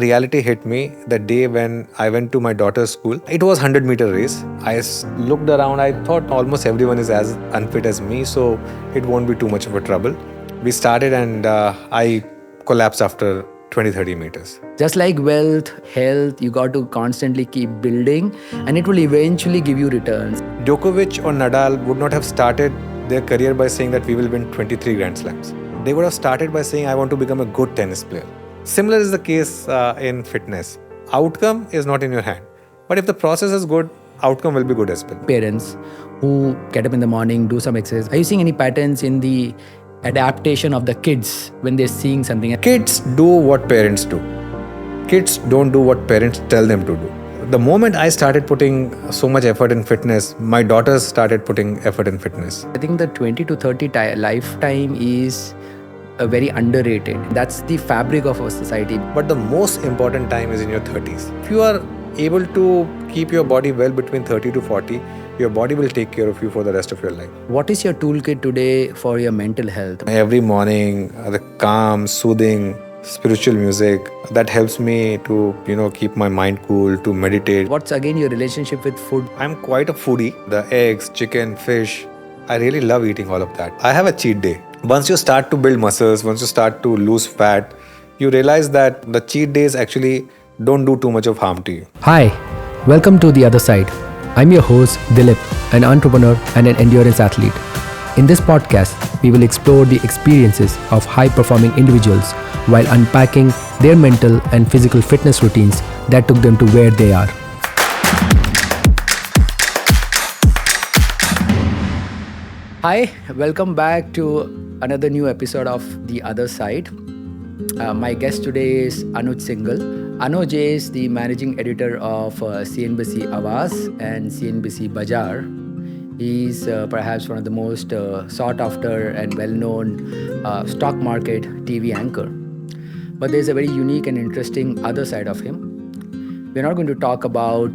Reality hit me the day when I went to my daughter's school. It was 100-meter race. Looked around. I thought almost everyone is as unfit as me, so it won't be too much of a trouble. We started and I collapsed after 20-30 meters. Just like wealth, health, you got to constantly keep building and it will eventually give you returns. Djokovic or Nadal would not have started their career by saying that we will win 23 Grand Slams. They would have started by saying, I want to become a good tennis player. Similar is the case in fitness. Outcome is not in your hand. But if the process is good, outcome will be good as well. Parents who get up in the morning, do some exercise. Are you seeing any patterns in the adaptation of the kids when they're seeing something? Kids do what parents do. Kids don't do what parents tell them to do. The moment I started putting so much effort in fitness, my daughters started putting effort in fitness. I think the 20 to 30 lifetime is very underrated. That's the fabric of our society. But the most important time is in your 30s. If you are able to keep your body well between 30 to 40, your body will take care of you for the rest of your life. What is your toolkit today for your mental health? Every morning, the calm, soothing, spiritual music that helps me to keep my mind cool, to meditate. What's again your relationship with food? I'm quite a foodie. The eggs, chicken, fish, I really love eating all of that. I have a cheat day. Once you start to build muscles, once you start to lose fat, you realize that the cheat days actually don't do too much of harm to you. Hi, welcome to The Other Side. I'm your host Dilip, an entrepreneur and an endurance athlete. In this podcast, we will explore the experiences of high-performing individuals while unpacking their mental and physical fitness routines that took them to where they are. Hi, welcome back to another new episode of The Other Side. My guest today is Anuj Singhal. Anuj is the managing editor of CNBC Awaaz and CNBC Bazaar. He is perhaps one of the most sought after and well-known stock market TV anchor. But there's a very unique and interesting other side of him. We're not going to talk about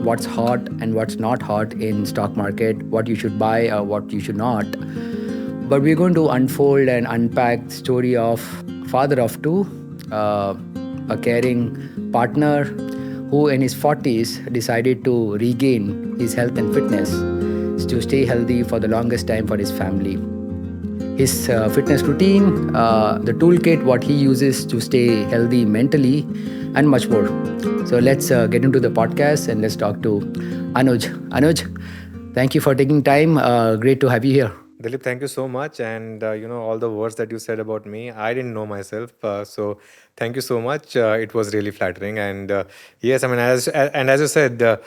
what's hot and what's not hot in stock market, what you should buy or what you should not. But we're going to unfold and unpack the story of father of two, a caring partner who in his 40s decided to regain his health and fitness to stay healthy for the longest time for his family. His fitness routine, the toolkit, what he uses to stay healthy mentally, and much more. So let's get into the podcast and let's talk to Anuj. Anuj, thank you for taking time. Great to have you here. Dilip, thank you so much. And all the words that you said about me, I didn't know myself. So thank you so much. It was really flattering. And yes, I mean, as you said,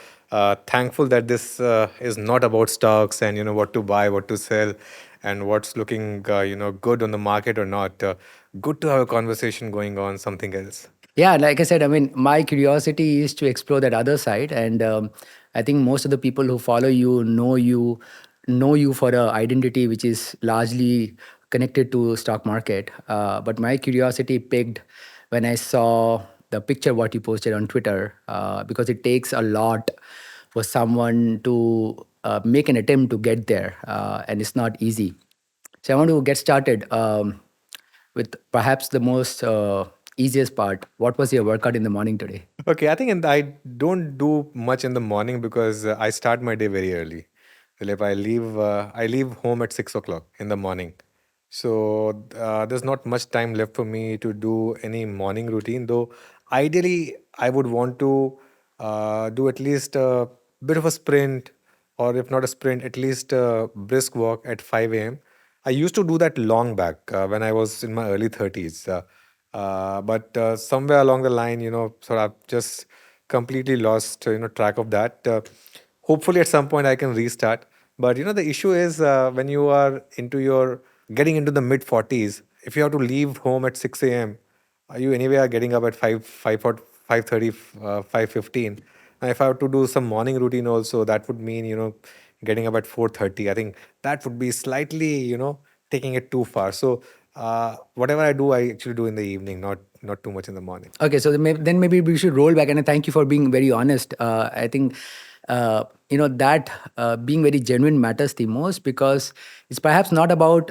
thankful that this is not about stocks and what to buy, what to sell, and what's looking good on the market or not. Good to have a conversation going on something else. Yeah, like I said, I mean, my curiosity is to explore that other side, and I think most of the people who follow you for a identity which is largely connected to stock market. But my curiosity picked when I saw the picture what you posted on Twitter, because it takes a lot for someone to make an attempt to get there, and it's not easy. So I want to get started with perhaps the most easiest part. What was your workout in the morning today? Okay, I think I don't do much in the morning because I start my day very early. Like I leave home at 6 o'clock in the morning, so there's not much time left for me to do any morning routine. Though ideally, I would want to do at least a bit of a sprint, or if not a sprint, at least a brisk walk at 5 a.m. I used to do that long back when I was in my early 30s. But somewhere along the line, sort of just completely lost, track of that. Hopefully, at some point, I can restart. But the issue is when you are getting into the mid 40s, if you have to leave home at 6 a.m., you anyway are getting up at 5:30, 5:15. And if I have to do some morning routine also, that would mean, getting up at 4:30. I think that would be slightly, taking it too far. So whatever I do, I actually do in the evening, not too much in the morning. Okay, so then maybe we should roll back. And thank you for being very honest. I think that being very genuine matters the most, because it's perhaps not about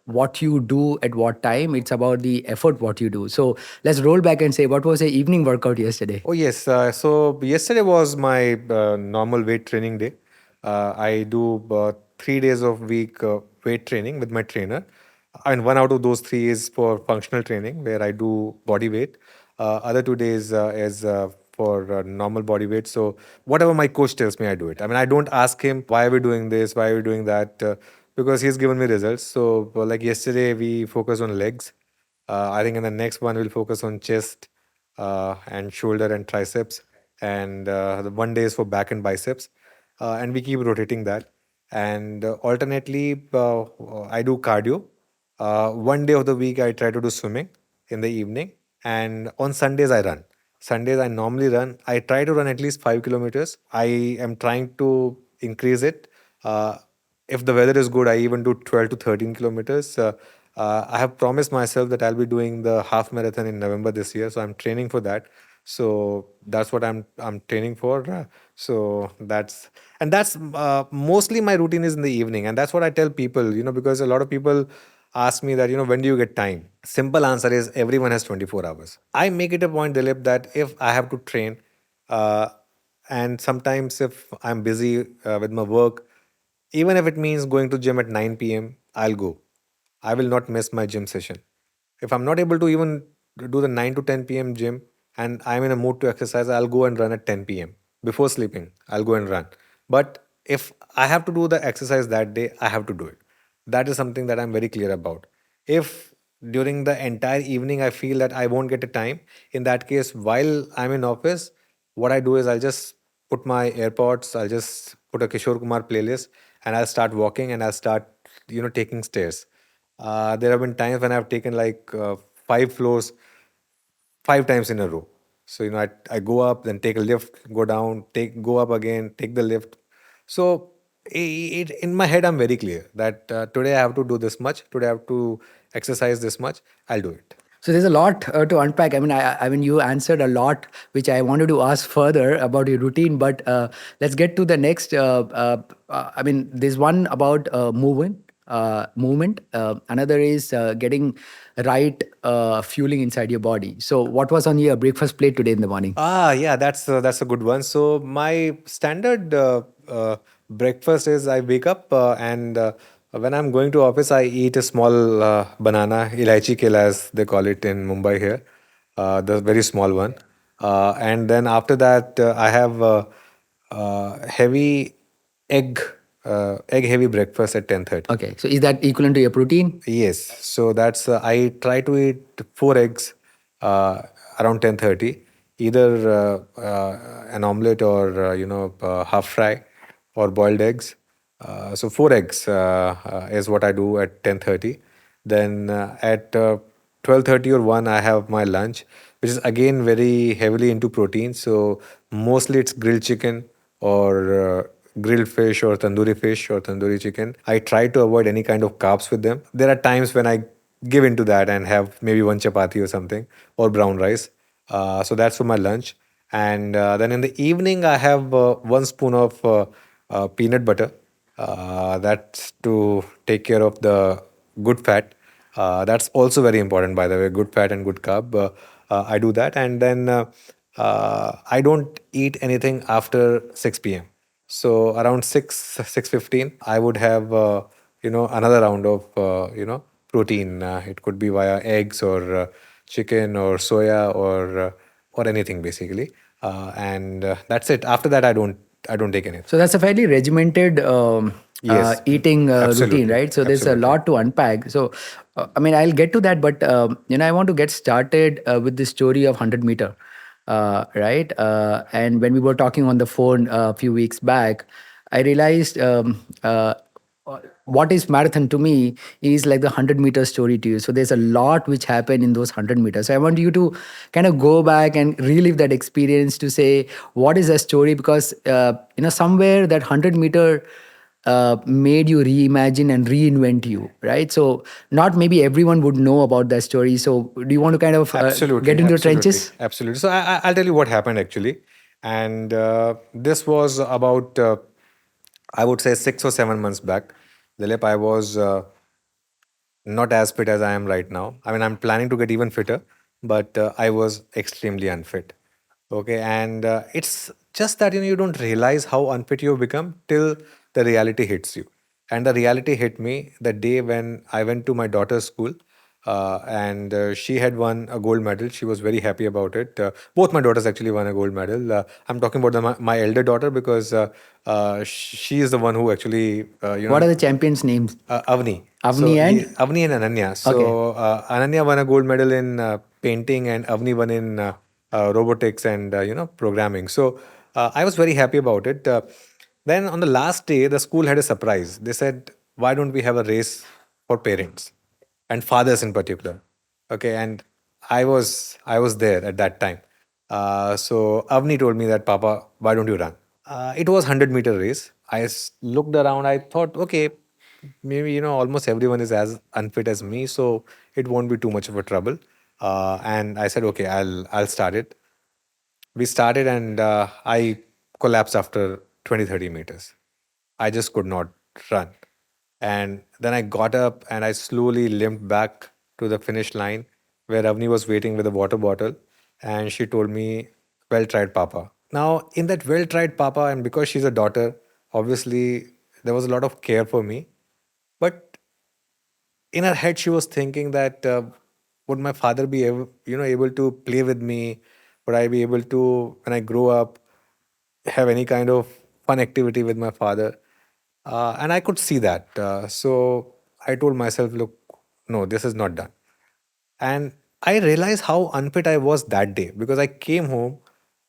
what you do at what time, it's about the effort what you do. So let's roll back and say, what was the evening workout yesterday? Oh, yes. So yesterday was my normal weight training day. I do 3 days of week weight training with my trainer. And one out of those three is for functional training, where I do body weight. Other 2 days is for normal body weight. So whatever my coach tells me, I do it. I mean, I don't ask him, why are we doing this? Why are we doing that? Because he's given me results. So like yesterday, we focused on legs. I think in the next one, we'll focus on chest and shoulder and triceps. And the one day is for back and biceps. And we keep rotating that. And alternately, I do cardio. One day of the week, I try to do swimming in the evening. And on Sundays, I run. Sundays, I normally run. I try to run at least 5 kilometers. I am trying to increase it. If the weather is good, I even do 12 to 13 kilometers. I have promised myself that I'll be doing the half marathon in November this year, so I'm training for that. So that's what I'm training for. That's mostly my routine is in the evening, and that's what I tell people. Because a lot of people ask me that, when do you get time? Simple answer is everyone has 24 hours. I make it a point, Dilip, that if I have to train, uh, and sometimes if I'm busy with my work, even if it means going to gym at 9 p.m., I'll go. I will not miss my gym session. If I'm not able to even do the 9 to 10 p.m. gym and I'm in a mood to exercise, I'll go and run at 10 p.m. Before sleeping, I'll go and run. But if I have to do the exercise that day, I have to do it. That is something that I'm very clear about. If during the entire evening I feel that I won't get a time, in that case, while I'm in office, what I do is I'll just put my AirPods, I'll just put a Kishore Kumar playlist, and I'll start walking and I'll start, taking stairs. There have been times when I've taken like 5 floors 5 times in a row. So I go up, then take a lift, go down, go up again, take the lift. So in my head, I'm very clear that today I have to do this much. Today I have to exercise this much. I'll do it. So there's a lot to unpack. I mean, I mean, you answered a lot, which I wanted to ask further about your routine. But let's get to the next. I mean, there's one about movement. Another is getting right fueling inside your body. So, what was on your breakfast plate today in the morning? Yeah, that's a good one. So my standard breakfast is I wake up and when I'm going to office, I eat a small banana, ilaichi kela as they call it in Mumbai here, the very small one. And then after that, I have heavy egg, egg heavy breakfast at 10:30. Okay, so is that equivalent to your protein? Yes, so that's I try to eat 4 eggs uh, around 10:30, either an omelette or half fry or boiled eggs. So 4 eggs is what I do at 10:30. Then at 12:30 or 1, I have my lunch, which is again very heavily into protein. So mostly it's grilled chicken or grilled fish or tandoori chicken. I try to avoid any kind of carbs with them. There are times when I give into that and have maybe one chapati or something or brown rice. So that's for my lunch. And then in the evening, I have 1 spoon of peanut butter. That's to take care of the good fat. That's also very important, by the way, good fat and good carb. I do that. And then I don't eat anything after 6 p.m. So around 6:15, I would have another round of protein. It could be via eggs or chicken or soya or anything basically, and that's it. After that, I don't take anything. So that's a fairly regimented Yes, eating routine, absolutely, right? So there's a absolutely. lot to unpack. So, I mean, I'll get to that, but I want to get started with the story of 100 meter, right? And when we were talking on the phone a few weeks back, I realized what is marathon to me is like the 100 meter story to you. So there's a lot which happened in those 100 meters. So I want you to kind of go back and relive that experience to say what is that story, because somewhere that 100 meter made you reimagine and reinvent you, right? So not maybe everyone would know about that story. So do you want to kind of get Absolutely, into the absolutely, trenches? absolutely. So I'll tell you what happened actually, and this was about I would say 6 or 7 months back, Dilip, I was not as fit as I am right now. I mean, I'm planning to get even fitter, but I was extremely unfit. Okay, and it's just that you don't realize how unfit you become till the reality hits you. And the reality hit me the day when I went to my daughter's school, and she had won a gold medal. She was very happy about it. Both my daughters actually won a gold medal. I'm talking about my elder daughter because she is the one who actually, What are the champions' names? Avni. Avni So and Avni and Ananya. okay. So Ananya won a gold medal in painting, and Avni won in robotics and programming. So I was very happy about it. Then on the last day, the school had a surprise. They said, "Why don't we have a race for parents and fathers in particular?" Okay, and I was there at that time. So Avni told me that, "Papa, why don't you run?" It was 100-meter race. Looked around. I thought, okay, maybe almost everyone is as unfit as me, so it won't be too much of a trouble. And I said, okay, I'll start it. We started, and I collapsed after 20-30 meters. I just could not run. And then I got up and I slowly limped back to the finish line where Avni was waiting with a water bottle. And she told me, "Well tried, Papa." Now, in that "well tried, Papa," and because she's a daughter, obviously there was a lot of care for me. But in her head, she was thinking that would my father be able to play with me? Would I be able to, when I grow up, have any kind of fun activity with my father? And I could see that. So I told myself, look, no, this is not done. And I realized how unfit I was that day because I came home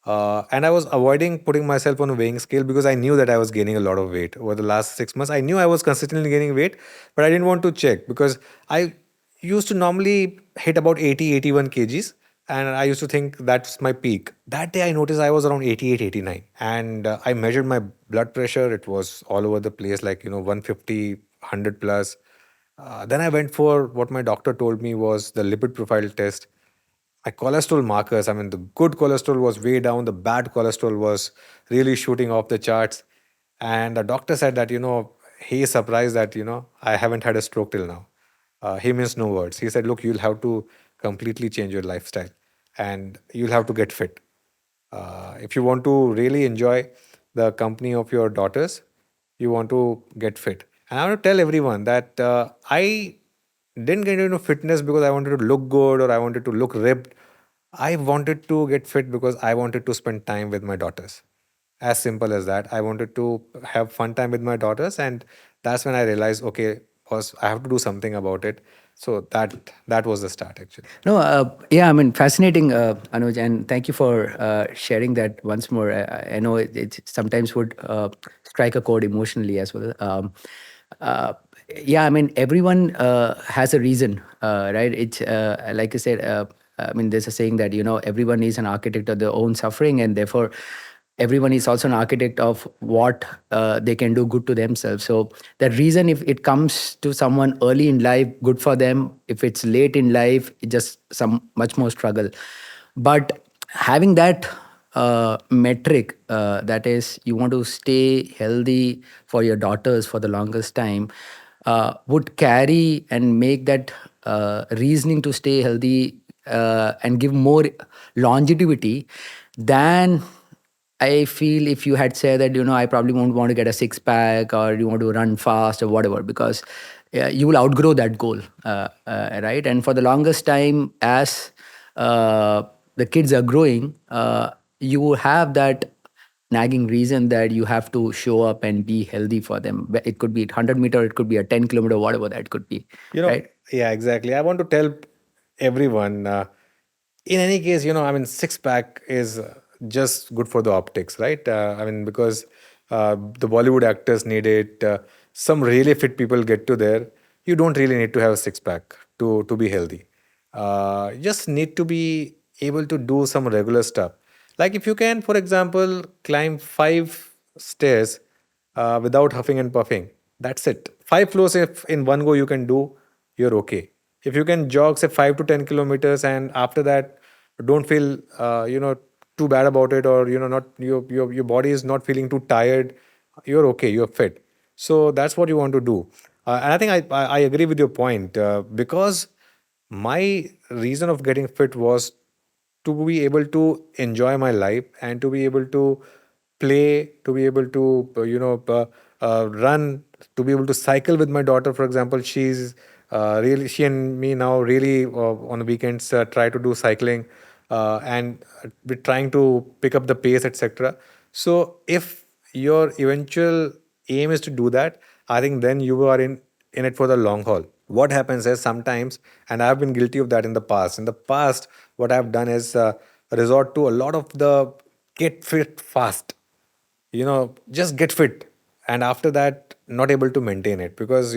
and I was avoiding putting myself on a weighing scale because I knew that I was gaining a lot of weight over the last 6 months. I knew I was consistently gaining weight, but I didn't want to check because I used to normally hit about 80, 81 kgs. And I used to think that's my peak. That day I noticed I was around 88, 89. And I measured my blood pressure. It was all over the place, like, 150, 100 plus. Then I went for what my doctor told me was the lipid profile test. My cholesterol markers, I mean, the good cholesterol was way down, the bad cholesterol was really shooting off the charts. And the doctor said that, he is surprised that, I haven't had a stroke till now. He means no words. He said, look, you'll have to completely change your lifestyle and you'll have to get fit. If you want to really enjoy the company of your daughters, you want to get fit. And I want to tell everyone that I didn't get into fitness because I wanted to look good or I wanted to look ripped. I wanted to get fit because I wanted to spend time with my daughters. As simple as that. I wanted to have fun time with my daughters, and that's when I realized, okay, boss, I have to do something about it. So that was the start actually. No, yeah, I mean, fascinating, Anuj, and thank you for sharing that once more. I know it sometimes would strike a chord emotionally as well. Uh, yeah, I mean, everyone has a reason, right? It's like I said. I mean, there's a saying that everyone is an architect of their own suffering, and therefore everyone is also an architect of what they can do good to themselves. So that reason, if it comes to someone early in life, good for them. If it's late in life, it just some much more struggle. But having that metric, that is, you want to stay healthy for your daughters for the longest time, would carry and make that reasoning to stay healthy and give more longevity than I feel if you had said that, I probably won't want to get a six pack or you want to run fast or whatever, because you will outgrow that goal, right? And for the longest time, as the kids are growing, you have that nagging reason that you have to show up and be healthy for them. It could be 100-meter, it could be a 10-kilometer, whatever that could be, right? Yeah, exactly. I want to tell everyone, in any case, I mean, six pack is just good for the optics, right? I mean, because the Bollywood actors need it. Some really fit people get to there. You don't really need to have a six pack to be healthy. You just need to be able to do some regular stuff. Like if you can, for example, climb 5 stairs without huffing and puffing. That's it. 5 floors, if in one go you can do, you're okay. If you can jog, say 5 to 10 kilometers, and after that, don't feel too bad about it, or not your body is not feeling too tired. you're okay, you're fit. So that's what you want to do. And I think I agree with your point, because my reason of getting fit was to be able to enjoy my life and to be able to play, to be able to run, to be able to cycle with my daughter. For example, really, she and me now really on the weekends try to do cycling, and we're trying to pick up the pace, etc. So if your eventual aim is to do that, I think then you are in it for the long haul. What happens is sometimes, and I've been guilty of that in the past. In the past, what I've done is resort to a lot of the get fit fast, just get fit, and after that not able to maintain it, because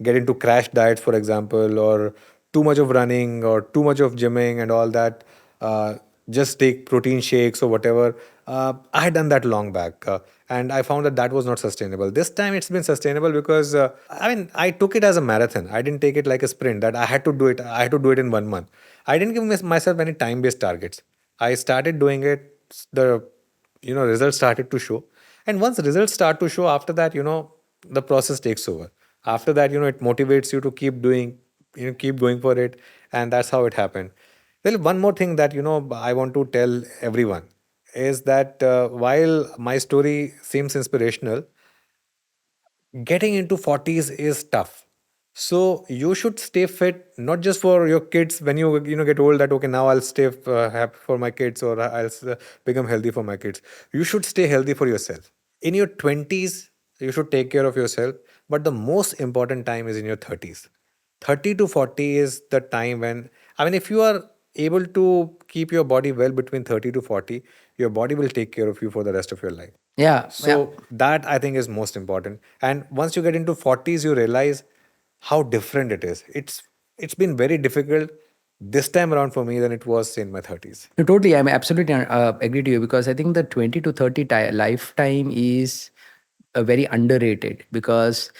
get into crash diets, for example, or too much of running or too much of gymming and all that. uh, just take protein shakes or whatever. I had done that long back, and I found that that was not sustainable. This time it's been sustainable because I mean, I took it as a marathon. I didn't take it like a sprint that I had to do it in 1 month. I didn't give myself any time based targets. I started doing it. The results started to show, and once results start to show, after that, the process takes over. After that, it motivates you to keep doing, keep going for it. And that's how it happened. Well, one more thing that I want to tell everyone is that while my story seems inspirational, getting into 40s is tough. So you should stay fit, not just for your kids when you get old, that okay, now I'll stay happy for my kids, or I'll become healthy for my kids. You should stay healthy for yourself. In your 20s, you should take care of yourself, but the most important time is in your 30s. 30 to 40 is the time when, I mean, if you are able to keep your body well between 30 to 40, your body will take care of you for the rest of your life. Yeah, yeah. So that I think is most important. And once you get into 40s, you realize how different it is. It's been very difficult this time around for me than it was say, in my 30s. No, totally. I'm absolutely agree to you because I think the 20 to 30 lifetime is very underrated because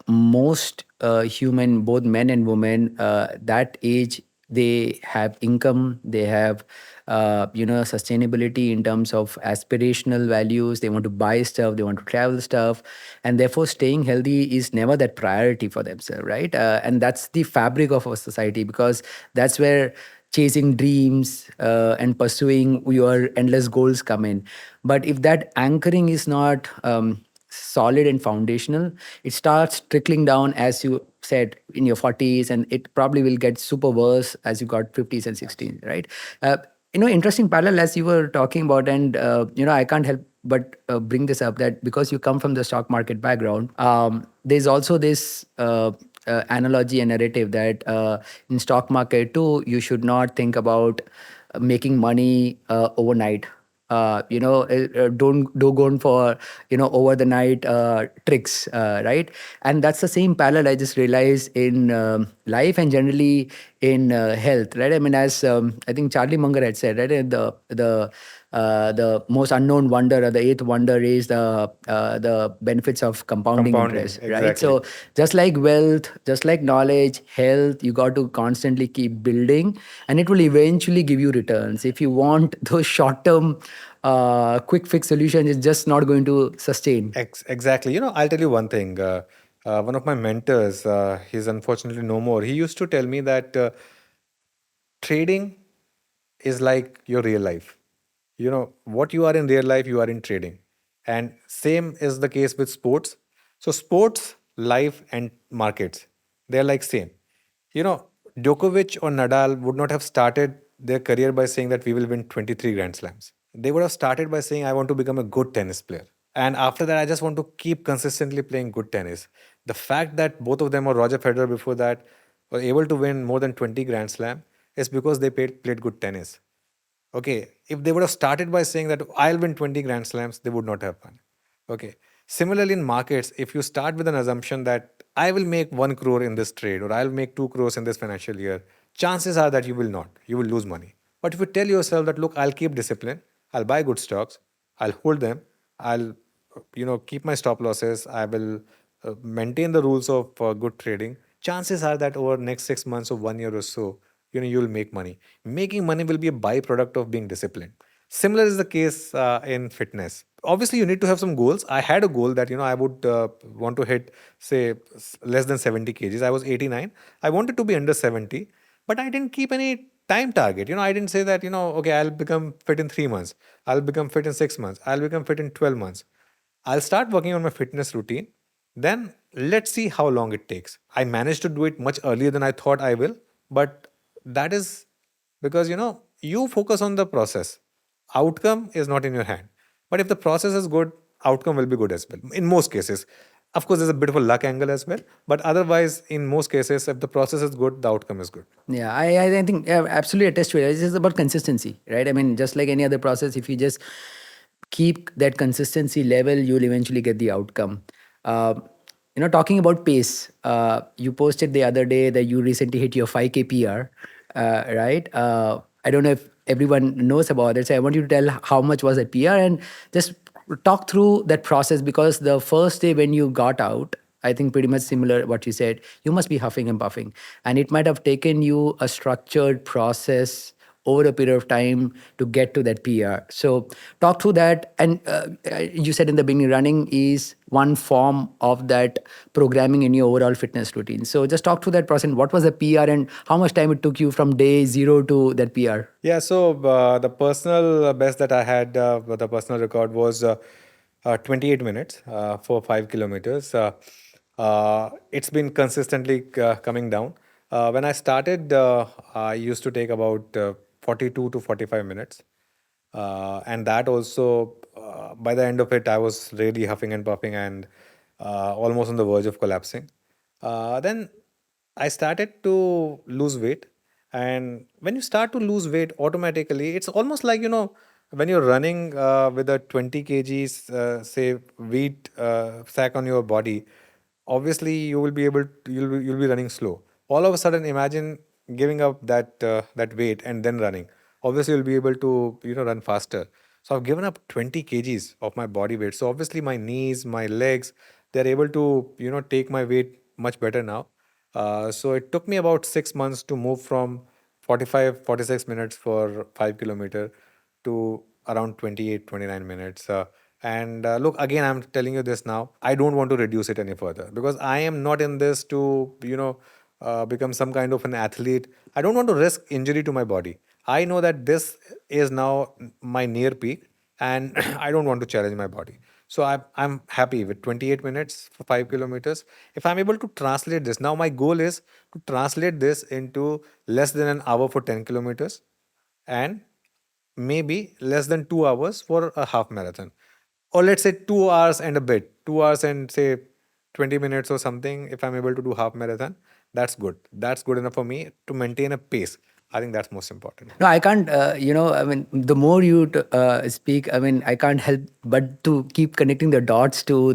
most human, both men and women, that age, they have income, they have, sustainability in terms of aspirational values. They want to buy stuff, they want to travel stuff, and therefore staying healthy is never that priority for themselves, right? And that's the fabric of our society because that's where chasing dreams and pursuing your endless goals come in. But if that anchoring is not solid and foundational, it starts trickling down, as you said, in your 40s, and it probably will get super worse as you got 50s and 60s, right? uh, Interesting parallel as you were talking about, and I can't help but bring this up, that because you come from the stock market background, there's also this analogy and narrative that in stock market too, you should not think about making money overnight. Don't go on for over the night tricks, right? And that's the same parallel I just realized in life and generally in health, right? I mean, as I think Charlie Munger had said, right, the most unknown wonder, or the eighth wonder, is the benefits of compounding Compounding, interest, right? exactly. So just like wealth, just like knowledge, health, you got to constantly keep building, and it will eventually give you returns. If you want those short term quick fix solutions, it's just not going to sustain. Exactly. I'll tell you one thing. One of my mentors, he's unfortunately no more. He used to tell me that trading is like your real life. What you are in real life, you are in trading. And same is the case with sports. So sports, life, and markets, they're like same. You know, Djokovic or Nadal would not have started their career by saying that we will win 23 Grand Slams. They would have started by saying, I want to become a good tennis player. And after that, I just want to keep consistently playing good tennis. The fact that both of them, or Roger Federer before that, were able to win more than 20 Grand Slam is because they played good tennis. Okay, if they would have started by saying that I'll win 20 Grand Slams, they would not have won. Okay. Similarly, in markets, if you start with an assumption that I will make 1 crore in this trade or I'll make 2 crores in this financial year, chances are that you will not. You will lose money. But if you tell yourself that, look, I'll keep discipline, I'll buy good stocks, I'll hold them, I'll keep my stop losses, I will maintain the rules of good trading, chances are that over next 6 months or 1 year or so, you'll make money. Making money will be a byproduct of being disciplined. Similar is the case in fitness. obviously you need to have some goals. I had a goal that I would want to hit, say, less than 70 kgs. I was 89. I wanted to be under 70, but I didn't keep any time target. I didn't say that, okay, I'll become fit in 3 months, I'll become fit in 6 months, I'll become fit in 12 months. I'll start working on my fitness routine. Then let's see how long it takes. I managed to do it much earlier than I thought I will, but that is because you focus on the process. Outcome is not in your hand. But if the process is good, outcome will be good as well. In most cases. Of course, there's a bit of a luck angle as well. But otherwise, in most cases, if the process is good, the outcome is good. Yeah, I think absolutely attest to it. It's just about consistency, right? I mean, just like any other process, if you just keep that consistency level, you'll eventually get the outcome. Uh, talking about pace, you posted the other day that you recently hit your 5K PR, right? I don't know if everyone knows about it. So I want you to tell how much was that PR and just talk through that process, because the first day when you got out, I think pretty much similar what you said, you must be huffing and puffing. And it might have taken you a structured process over a period of time to get to that PR. So talk through that. And you said in the beginning, running is one form of that programming in your overall fitness routine. So just talk through that process. What was the PR and how much time it took you from day zero to that PR? Yeah, so the personal best that I had, the personal record was 28 minutes for 5 kilometers. It's been consistently coming down. When I started, I used to take about 42 to 45 minutes. And that also, by the end of it, I was really huffing and puffing and almost on the verge of collapsing. Then I started to lose weight. And when you start to lose weight, automatically, it's almost like, when you're running with a 20 kgs, say, weight sack on your body, obviously you will be able to, you'll be running slow. All of a sudden, imagine giving up that weight and then running. Obviously, you'll be able to run faster. So I've given up 20 kgs of my body weight. So obviously, my knees, my legs, they're able to take my weight much better now. So it took me about 6 months to move from 45, 46 minutes for 5 kilometer to around 28, 29 minutes. And look, again, I'm telling you this now. I don't want to reduce it any further because I am not in this to, become some kind of an athlete. I don't want to risk injury to my body. I know that this is now my near peak and I don't want to challenge my body. So I'm happy with 28 minutes for 5 kilometers. If I'm able to translate this, now my goal is to translate this into less than an hour for 10 kilometers and maybe less than 2 hours for a half marathon. Or let's say 2 hours and a bit, 2 hours and say 20 minutes or something. If I'm able to do half marathon, that's good. That's good enough for me to maintain a pace. I think that's most important. No, I can't, I mean, the more you speak, I mean, I can't help but to keep connecting the dots to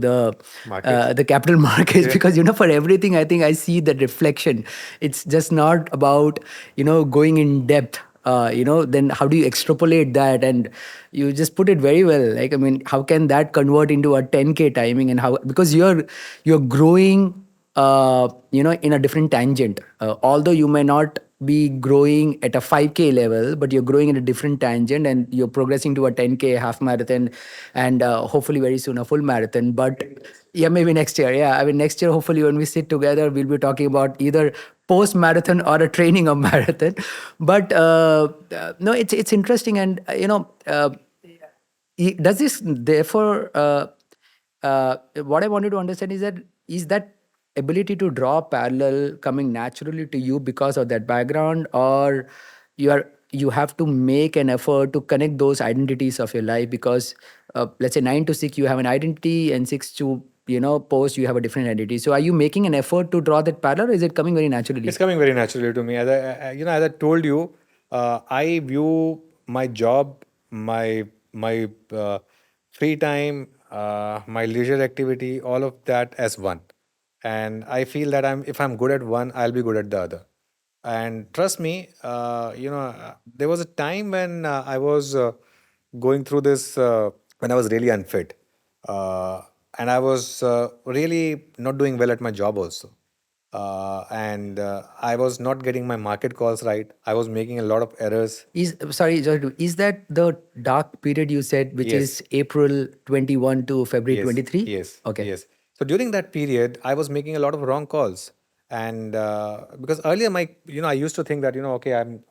Markets. the capital markets, Yeah. because, for everything, I think I see the reflection. It's just not about, going in depth. Then how do you extrapolate that? And you just put it very well. Like, I mean, how can that convert into a 10K timing, and how, because you're growing in a different tangent. Although you may not be growing at a 5K level, but you're growing in a different tangent and you're progressing to a 10K half marathon and hopefully very soon a full marathon. But yeah, maybe next year. Yeah, I mean, next year, hopefully, when we sit together, we'll be talking about either post marathon or a training of marathon. But no, it's interesting. And, does this therefore what I wanted to understand is that ability to draw parallel coming naturally to you because of that background, or you have to make an effort to connect those identities of your life, because let's say 9 to 6 you have an identity, and 6 to post you have a different identity. So are you making an effort to draw that parallel, or is it coming very naturally? It's coming very naturally to me. As I told you, I view my job, my free time, my leisure activity, all of that as one. And I feel that if I'm good at one, I'll be good at the other. And trust me, there was a time when I was going through this when I was really unfit, and I was really not doing well at my job also. and I was not getting my market calls right. I was making a lot of errors. Is that the dark period you said, which Yes. is April 21 to February Yes, 23? yes, Okay. yes. So during that period, I was making a lot of wrong calls, and because earlier I used to think that okay, I'm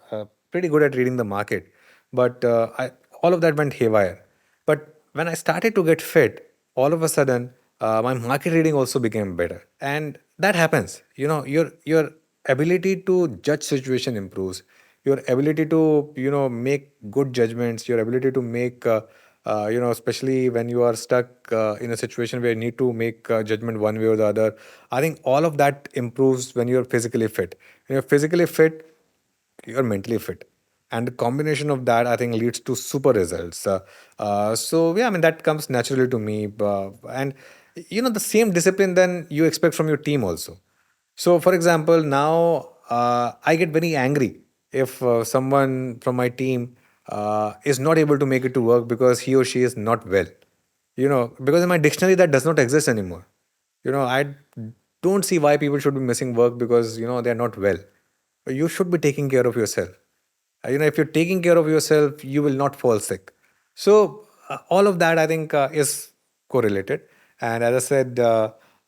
pretty good at reading the market, but all of that went haywire. But when I started to get fit, all of a sudden, my market reading also became better, and that happens. Your ability to judge situation improves. Your ability to make good judgments. Your ability to make especially when you are stuck in a situation where you need to make a judgment one way or the other. I think all of that improves when you're physically fit. When you're physically fit, you're mentally fit, and the combination of that, I think, leads to super results. So yeah, I mean, that comes naturally to me, and the same discipline then you expect from your team also. So for example, now I get very angry if someone from my team is not able to make it to work because he or she is not well. Because in my dictionary that does not exist anymore. I don't see why people should be missing work because they're not well. You should be taking care of yourself. If you're taking care of yourself, you will not fall sick. So all of that, I think, is correlated. And as I said,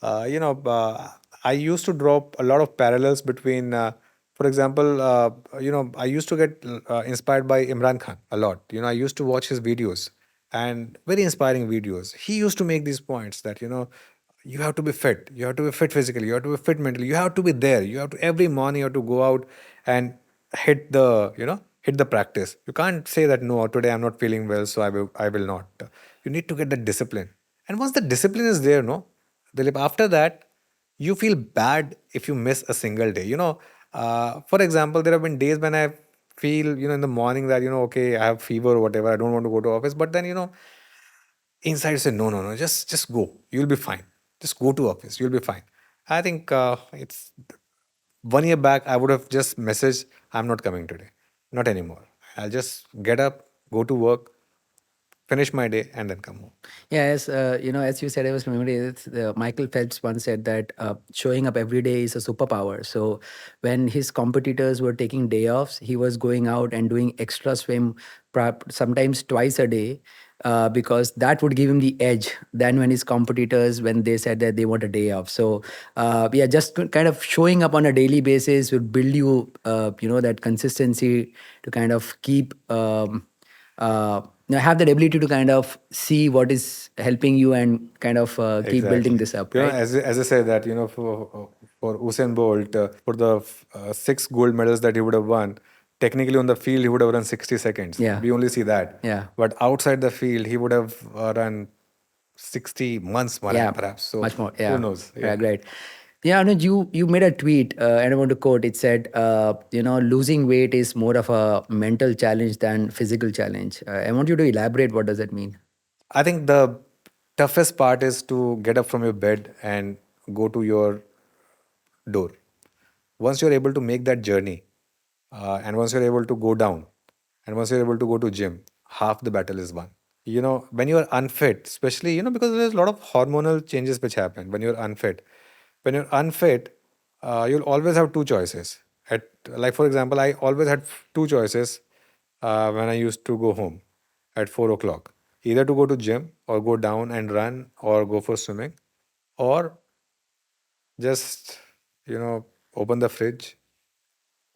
I used to drop a lot of parallels between, for example, I used to get inspired by Imran Khan a lot. I used to watch his videos, and very inspiring videos. He used to make these points that you have to be fit. You have to be fit physically. You have to be fit mentally. You have to be there. You have to every morning. You have to go out and hit the practice. You can't say that no, today I'm not feeling well, so I will not. You need to get the discipline. And once the discipline is there, no, Dilip, after that, you feel bad if you miss a single day. For example, there have been days when I feel in the morning that okay, I have fever or whatever. I don't want to go to office, but then inside say no, no, no, just go, you'll be fine. Just go to office, you'll be fine. I think it's 1 year back I would have just messaged, I'm not coming today, not anymore. I'll just get up, go to work, finish my day, and then come home. Yes, as you said, I was remembering Michael Phelps once said that showing up every day is a superpower. So when his competitors were taking day offs, he was going out and doing extra swim, sometimes twice a day, because that would give him the edge than when his competitors, when they said that they want a day off. So yeah, just kind of showing up on a daily basis would build you, that consistency to kind of keep. Have that ability to kind of see what is helping you and kind of keep building Exactly. this up, right? As I said that for Usain Bolt, for the 6 gold medals that he would have won, technically on the field he would have run 60 seconds. Yeah, We only see that. yeah, But outside the field, he would have run 60 months, yeah, perhaps. So much more. who Yeah, knows? Yeah. yeah, great. Yeah, Anuj, you made a tweet, and I want to quote. It said, losing weight is more of a mental challenge than physical challenge. I want you to elaborate. What does that mean? I think the toughest part is to get up from your bed and go to your door. Once you're able to make that journey, and once you're able to go down, and once you're able to go to gym, half the battle is won. When you're unfit, especially because there's a lot of hormonal changes which happen when you're unfit. When you're unfit, you'll always have two choices. Like for example, I always had two choices when I used to go home at 4 o'clock, either to go to gym or go down and run or go for swimming, or just open the fridge,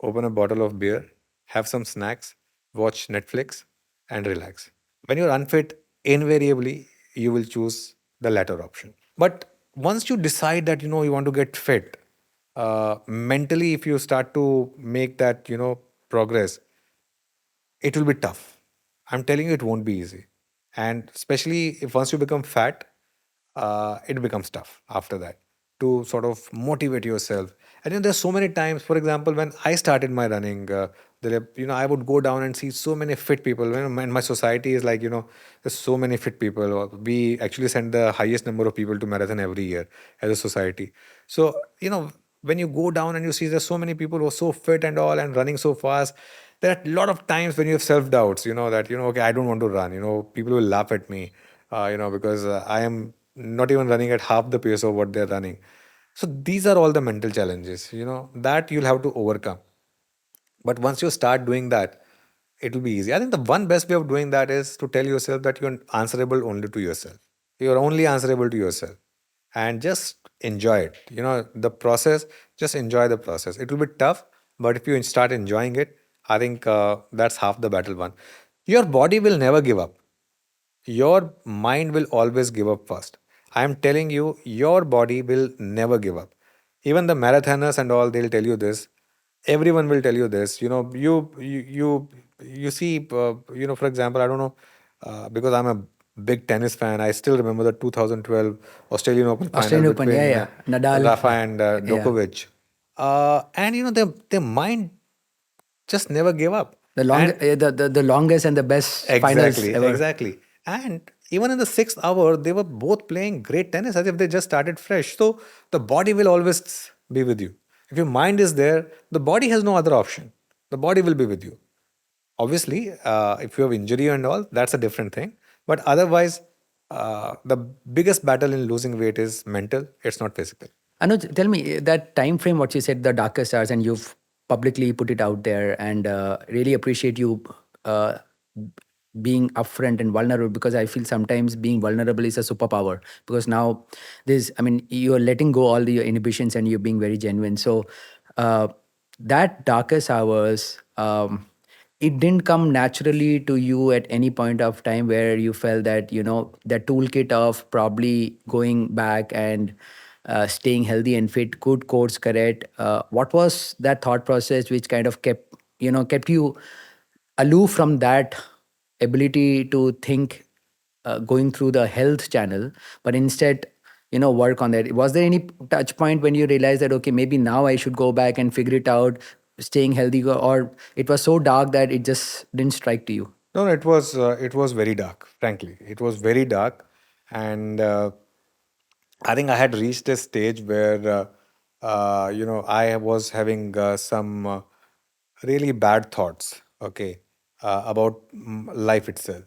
open a bottle of beer, have some snacks, watch Netflix, and relax. When you're unfit, invariably you will choose the latter option. But once you decide that you want to get fit, mentally, if you start to make that progress, it will be tough. I'm telling you, it won't be easy. And especially if once you become fat, it becomes tough after that to sort of motivate yourself. And there's so many times, for example, when I started my running, I would go down and see so many fit people. And my society is like, there's so many fit people. We actually send the highest number of people to marathon every year as a society. So, when you go down and you see there's so many people who are so fit and all and running so fast, there are a lot of times when you have self doubts, that, okay, I don't want to run, people will laugh at me, because I am not even running at half the pace of what they're running. So these are all the mental challenges, that you'll have to overcome. But once you start doing that, it will be easy. I think the one best way of doing that is to tell yourself that you're answerable only to yourself. You're only answerable to yourself. And just enjoy it. The process, just enjoy the process. It will be tough, but if you start enjoying it, I think that's half the battle won. Your body will never give up. Your mind will always give up first. I am telling you, your body will never give up. Even the marathoners and all, they'll tell you this. Everyone will tell you this. You see, for example, I don't know, because I'm a big tennis fan. I still remember the 2012 Australian Open final Australian Open, yeah, between yeah. Nadal, Rafa and yeah. Djokovic. And their mind just never gave up. The long, And the longest and the best finals exactly, ever. exactly. And even in the sixth hour, they were both playing great tennis as if they just started fresh. So the body will always be with you. If your mind is there, the body has no other option. The body will be with you. Obviously, if you have injury and all, that's a different thing. But otherwise, the biggest battle in losing weight is mental. It's not physical. Anuj, tell me that time frame, what you said, the darkest hours, and you've publicly put it out there, and really appreciate you uh, being upfront and vulnerable, because I feel sometimes being vulnerable is a superpower, because now I mean, you're letting go all the your inhibitions and you're being very genuine. So uh, that darkest hours, it didn't come naturally to you at any point of time where you felt that, the toolkit of probably going back and staying healthy and fit could course correct. What was that thought process which kind of kept you aloof from that ability to think, going through the health channel, but instead, work on that? Was there any touch point when you realized that, okay, maybe now I should go back and figure it out, staying healthy, or it was so dark that it just didn't strike to you? No, no, it was very dark. Frankly, it was very dark, and I think I had reached a stage where I was having some really bad thoughts. Okay, about life itself,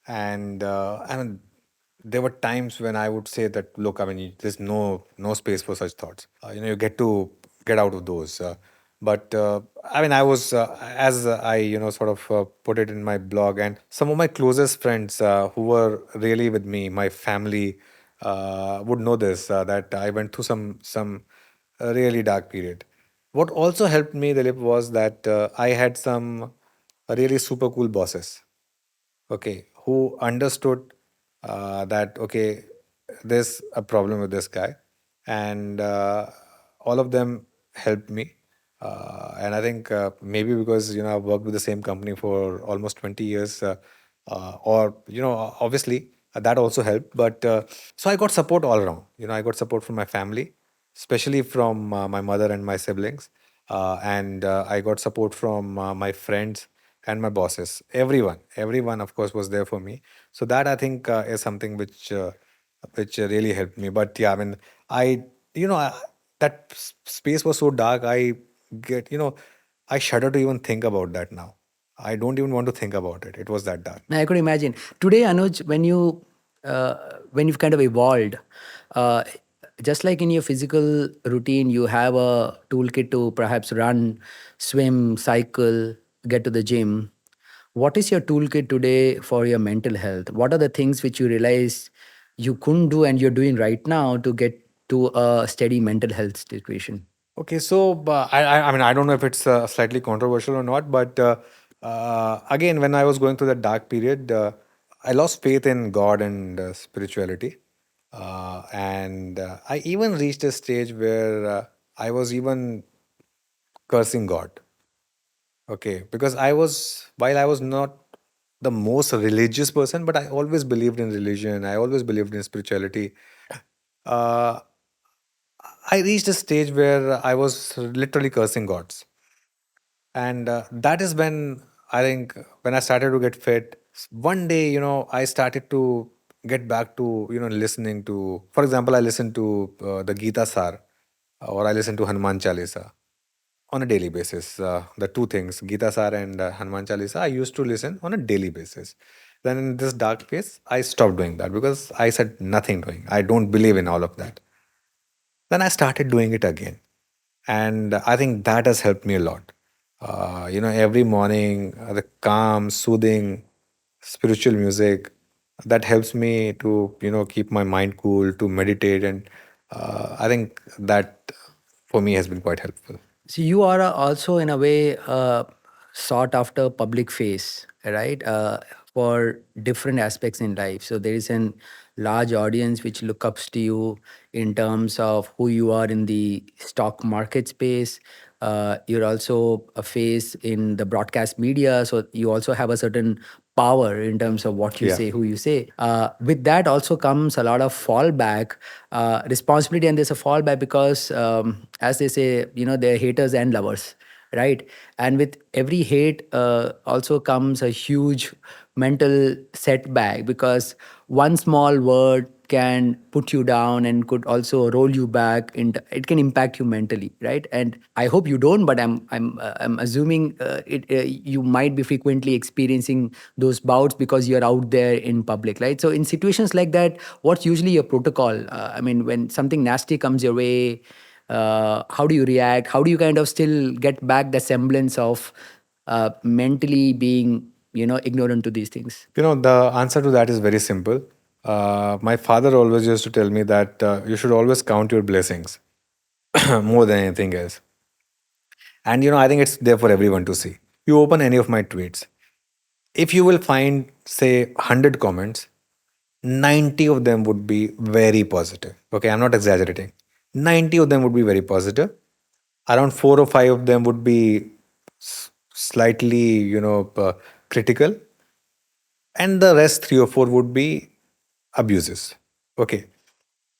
and I mean, there were times when I would say that, look, I mean, there's no space for such thoughts. You get to get out of those. But I mean, I was as I sort of put it in my blog, and some of my closest friends who were really with me, my family, would know this, that I went through some really dark period. What also helped me, Dilip, was that I had some really super cool bosses, okay, who understood that, okay, there's a problem with this guy, and all of them helped me. And I think maybe because I've worked with the same company for almost 20 years, or obviously that also helped. But so I got support all around. I got support from my family, especially from my mother and my siblings, and I got support from my friends and my bosses. Everyone, of course, was there for me. So that, I think, is something which really helped me. But yeah, I mean, I you know I, that space was so dark. Get you know I shudder to even think about that now. I don't even want to think about it. It was that dark. I could imagine. Today, Anuj, when you've kind of evolved, uh, just like in your physical routine, you have a toolkit to perhaps run, swim, cycle, get to the gym. What is your toolkit today for your mental health? What are the things which you realize you couldn't do and you're doing right now to get to a steady mental health situation? Okay, so I mean, I don't know if it's slightly controversial or not, but again, when I was going through that dark period, I lost faith in God and spirituality, and I even reached a stage where I was even cursing God. Okay, because while I was not the most religious person, but I always believed in religion. I always believed in spirituality. Uh, I reached a stage where I was literally cursing gods. And that is when I think when I started to get fit. One day, I started to get back to listening to, for example, I listen to the Gita Sar, or I listen to Hanuman Chalisa on a daily basis. The two things, Gita Sar and Hanuman Chalisa, I used to listen on a daily basis. Then in this dark phase, I stopped doing that because I said nothing doing. I don't believe in all of that. Then I started doing it again. And I think that has helped me a lot. Every morning, the calm, soothing, spiritual music that helps me to, keep my mind cool, to meditate. And I think that for me has been quite helpful. So you are also in a way sought after public face, right? For different aspects in life. So there is an large audience which look up to you in terms of who you are in the stock market space. You're also a face in the broadcast media, so you also have a certain power in terms of what you Yeah. say, who you say. With that also comes a lot of fallback responsibility, and there's a fallback because, as they say, there are haters and lovers, right? And with every hate also comes a huge mental setback, because one small word can put you down and could also roll you back, and it can impact you mentally, right? And I hope you don't, but I'm assuming you might be frequently experiencing those bouts because you're out there in public, right? So in situations like that, what's usually your protocol? I mean, when something nasty comes your way, how do you react? How do you kind of still get back the semblance of mentally being, ignorant to these things? The answer to that is very simple. My father always used to tell me that you should always count your blessings more than anything else. And I think it's there for everyone to see. You open any of my tweets. If you will find, say, 100 comments, 90 of them would be very positive. Okay, I'm not exaggerating. 90 of them would be very positive. Around 4 or 5 of them would be slightly, critical, and the rest 3 or 4 would be abuses. Okay,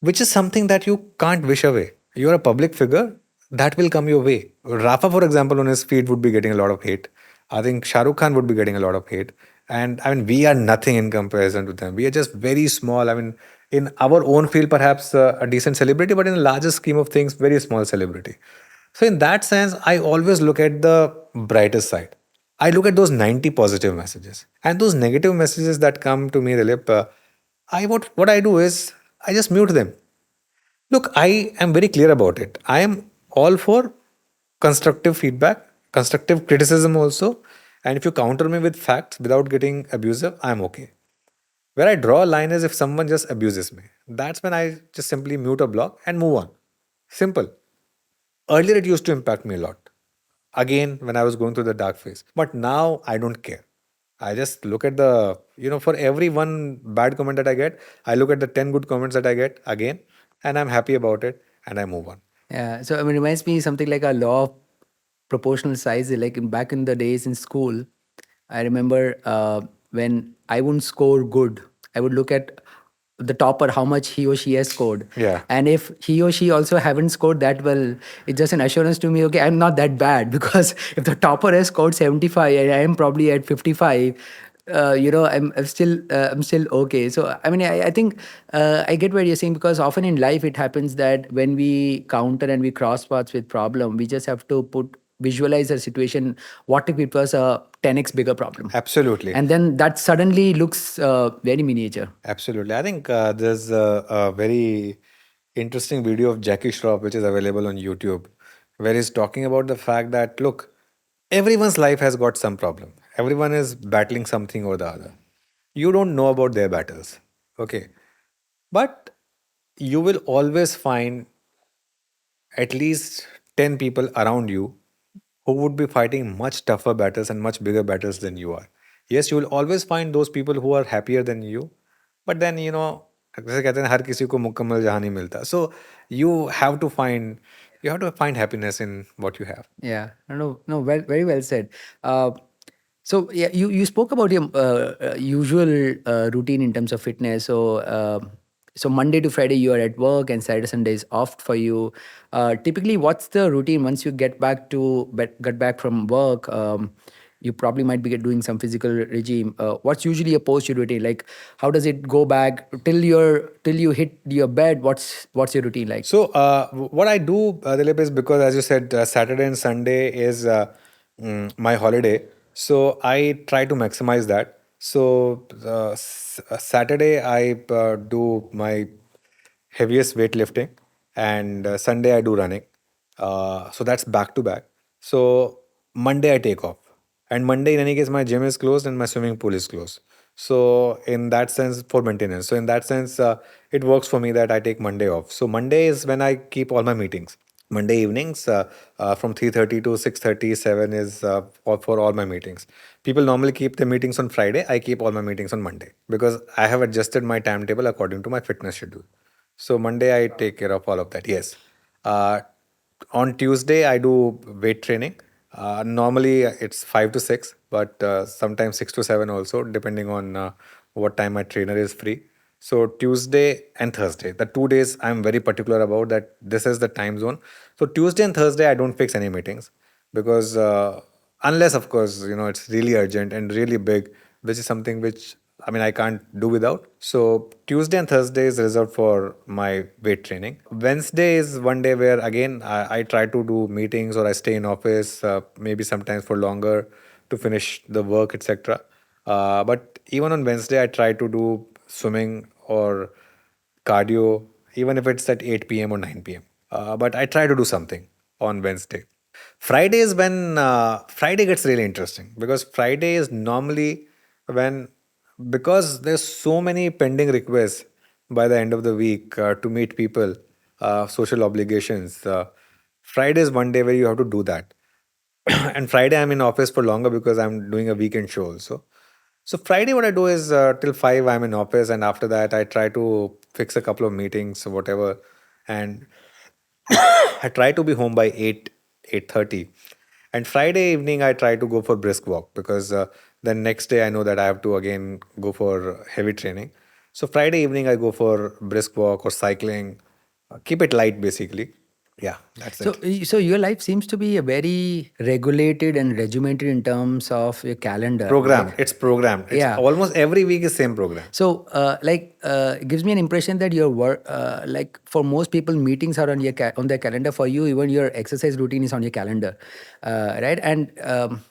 which is something that you can't wish away. You're a public figure, that will come your way. Rafa, for example, on his feed would be getting a lot of hate. I think Shah Rukh Khan would be getting a lot of hate. And I mean, we are nothing in comparison to them. We are just very small. I mean, in our own field, perhaps a decent celebrity, but in the larger scheme of things, very small celebrity. So, in that sense, I always look at the brightest side. I look at those 90 positive messages and those negative messages that come to me, Dilip. What I do is I just mute them. Look, I am very clear about it. I am all for constructive feedback, constructive criticism also. And if you counter me with facts without getting abusive, I'm okay. Where I draw a line is if someone just abuses me. That's when I just simply mute or block and move on. Simple. Earlier, it used to impact me a lot. Again, when I was going through the dark phase. But now I don't care. I just look at for every one bad comment that I get, I look at the 10 good comments that I get again, and I'm happy about it, and I move on. Yeah, so I mean, it reminds me something like a law of proportional size. Like back in the days in school, I remember when I wouldn't score good, I would look at the topper, how much he or she has scored. Yeah. And if he or she also haven't scored that well, it's just an assurance to me, okay, I'm not that bad because if the topper has scored 75 and I am probably at 55, I'm still okay. So I mean, I think I get what you're saying, because often in life it happens that when we counter and we cross paths with problem, we just have to visualize a situation. What if it was a 10x bigger problem? Absolutely. And then that suddenly looks very miniature. Absolutely. I think there's a very interesting video of Jackie Shroff, which is available on YouTube, where he's talking about the fact that, look, everyone's life has got some problem. Everyone is battling something or the other. You don't know about their battles. Okay. But you will always find at least 10 people around you who would be fighting much tougher battles and much bigger battles than you are. Yes, you will always find those people who are happier than you, but then जैसे कहते हैं हर किसी को मुकम्मल जहाँ नहीं मिलता. So you have to find happiness in what you have. Yeah, no, no, very well said. So yeah, you spoke about your usual routine in terms of fitness. So Monday to Friday you are at work and Saturday Sunday is off for you. Typically, what's the routine once you get back from work? You probably might be doing some physical regime. What's usually a post routine? Like, how does it go back till you hit your bed? What's your routine like? So, what I do, Dilip, is because, as you said, Saturday and Sunday is my holiday. So, I try to maximize that. So, Saturday, I do my heaviest weightlifting. and Sunday I do running. So that's back to back. So Monday I take off, and Monday in any case my gym is closed and my swimming pool is closed. So in that sense, for maintenance. So in that sense, it works for me that I take Monday off. So Monday is when I keep all my meetings. Monday evenings from 3:30 to 6:30, 7 is for all my meetings. People normally keep the meetings on Friday. I keep all my meetings on Monday because I have adjusted my timetable according to my fitness schedule. So Monday I take care of all of that. Yes. Uh, on Tuesday I do weight training. Normally it's 5 to 6, but sometimes 6 to 7 also, depending on what time my trainer is free. So Tuesday and Thursday, the 2 days I'm very particular about that. This is the time zone. So Tuesday and Thursday I don't fix any meetings because unless of course it's really urgent and really big, which is something which I mean I can't do without. So Tuesday and Thursday is reserved for my weight training. Wednesday is one day where again I try to do meetings or I stay in office maybe sometimes for longer to finish the work, etc. But even on Wednesday I try to do swimming or cardio, even if it's at 8 p.m. or 9 p.m. But I try to do something on Wednesday. Friday is when Friday gets really interesting because Friday is normally when, because there's so many pending requests by the end of the week to meet people, social obligations. Friday is one day where you have to do that. And Friday I'm in office for longer because I'm doing a weekend show also. So Friday, what I do is till 5 I'm in office, and after that I try to fix a couple of meetings or whatever, and I try to be home by 8:30. And Friday evening I try to go for brisk walk because then next day I know that I have to again go for heavy training. So Friday evening I go for brisk walk or cycling, keep it light basically. Yeah, that's So, it. so your life seems to be a very regulated and regimented in terms of your calendar. Programmed. Like, It's programmed. It's yeah. almost every week is same program. So, it gives me an impression that your work, like for most people, meetings are on your on their calendar. For you, even your exercise routine is on your calendar, right? And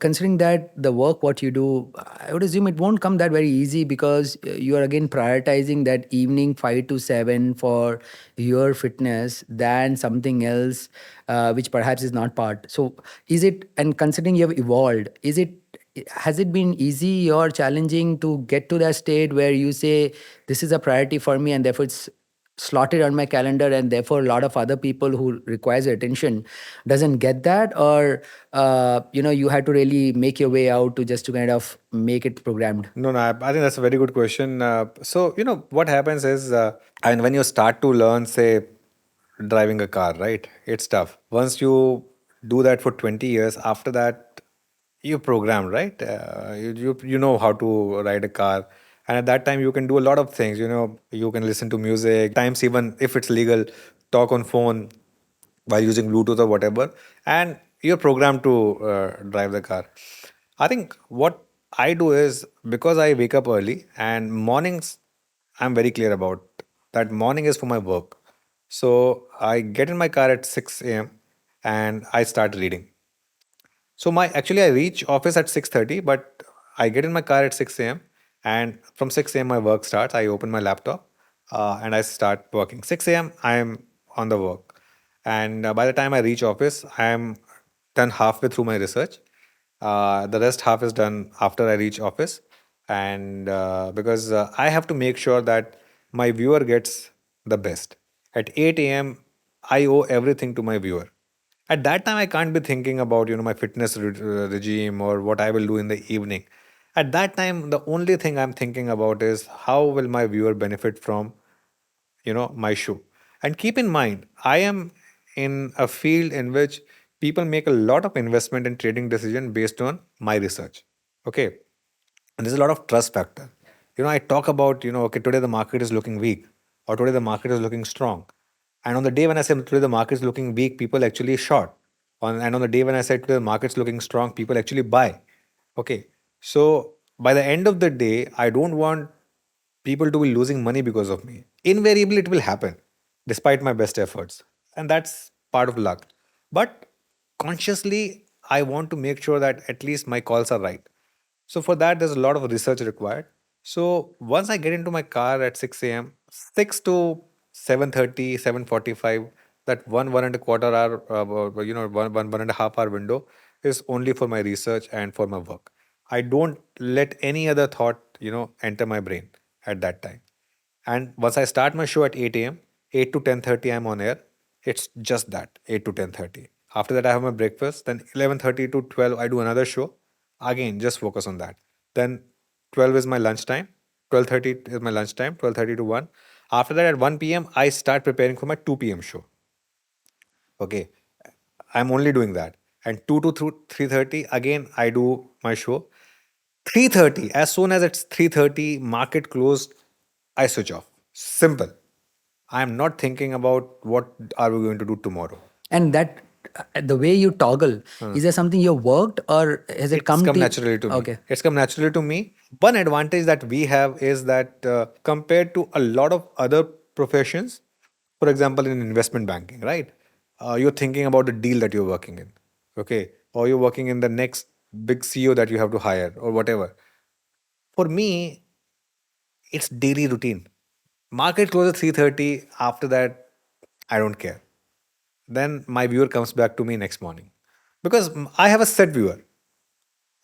considering that the work what you do, I would assume it won't come that very easy because you are again prioritizing that evening 5 to 7 for your fitness than something else, which perhaps is not part. So, is it? And considering you have evolved, is it? Has it been easy or challenging to get to that state where you say this is a priority for me and therefore it's slotted on my calendar and therefore a lot of other people who requires your attention doesn't get that, or you had to really make your way out to just to kind of make it programmed? No, no, I think that's a very good question. So, what happens is, and when you start to learn, say, driving a car, right? It's tough. Once you do that for 20 years, after that, you program, right? You know how to ride a car. And at that time, you can do a lot of things. You can listen to music, times even if it's legal, talk on phone while using Bluetooth or whatever, and you're programmed to drive the car. I think what I do is because I wake up early and mornings, I'm very clear about that morning is for my work. So I get in my car at 6 a.m. and I start reading. So my actually I reach office at 6:30, but I get in my car at 6 a.m. and from 6 a.m. my work starts. I open my laptop and I start working. 6 a.m. I am on the work, and by the time I reach office, I am done halfway through my research. The rest half is done after I reach office, and because I have to make sure that my viewer gets the best. At 8 a.m., I owe everything to my viewer. At that time I can't be thinking about my fitness regime or what I will do in the evening. At that time the only thing I'm thinking about is how will my viewer benefit from my show. And keep in mind, I am in a field in which people make a lot of investment and trading decision based on my research. Okay. And there's a lot of trust factor. I talk about, okay, today the market is looking weak or today the market is looking strong. And on the day when I say today the market is looking weak, people actually short. And on the day when I said today the market's looking strong, people actually buy. Okay. So by the end of the day, I don't want people to be losing money because of me. Invariably, it will happen despite my best efforts. And that's part of luck. But consciously, I want to make sure that at least my calls are right. So for that, there's a lot of research required. So once I get into my car at 6 a.m., 6 to 7:30, 7:45, that one and a quarter hour, one and a half hour window is only for my research and for my work. I don't let any other thought, enter my brain at that time. And once I start my show at 8 a.m., 8 to 10:30 I'm on air. It's just that, 8 to 10:30. After that I have my breakfast, then 11:30 to 12 I do another show. Again, just focus on that. Then 12 is my lunchtime. 12:30 is my lunchtime, 12:30 to 1. After that at 1 p.m. I start preparing for my 2 p.m. show. Okay. I'm only doing that. And 2 to 3:30 again I do my show. 3:30, as soon as it's 3:30 market closed, I switch off. Simple. I'm not thinking about what are we going to do tomorrow. And that the way you toggle, is there something you worked or has it It's come come to? naturally to me. Okay. It's come naturally to me. One advantage that we have is that compared to a lot of other professions, for example, in investment banking, right? You're thinking about the deal that you're working in, okay? Or you're working in the next big CEO that you have to hire or whatever. For me, it's daily routine. Market closes 3:30. After that, I don't care. Then my viewer comes back to me next morning because I have a set viewer.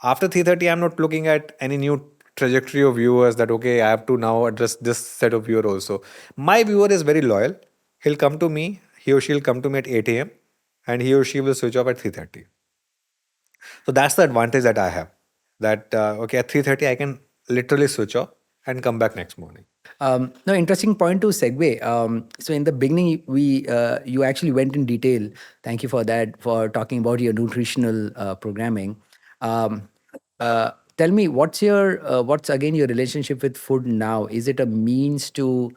After 3:30 I'm not looking at any new trajectory of viewers that okay I have to now address this set of viewer also. My viewer is very loyal. He'll come to me, he or she'll come to me at 8 a.m. and he or she will switch off at 3:30. So that's the advantage that I have, that okay at 3:30 I can literally switch off and come back next morning. No, interesting point to segue. So in the beginning, you actually went in detail. Thank you for that, for talking about your nutritional programming. Um, Tell me, what's again your relationship with food now? Is it a means to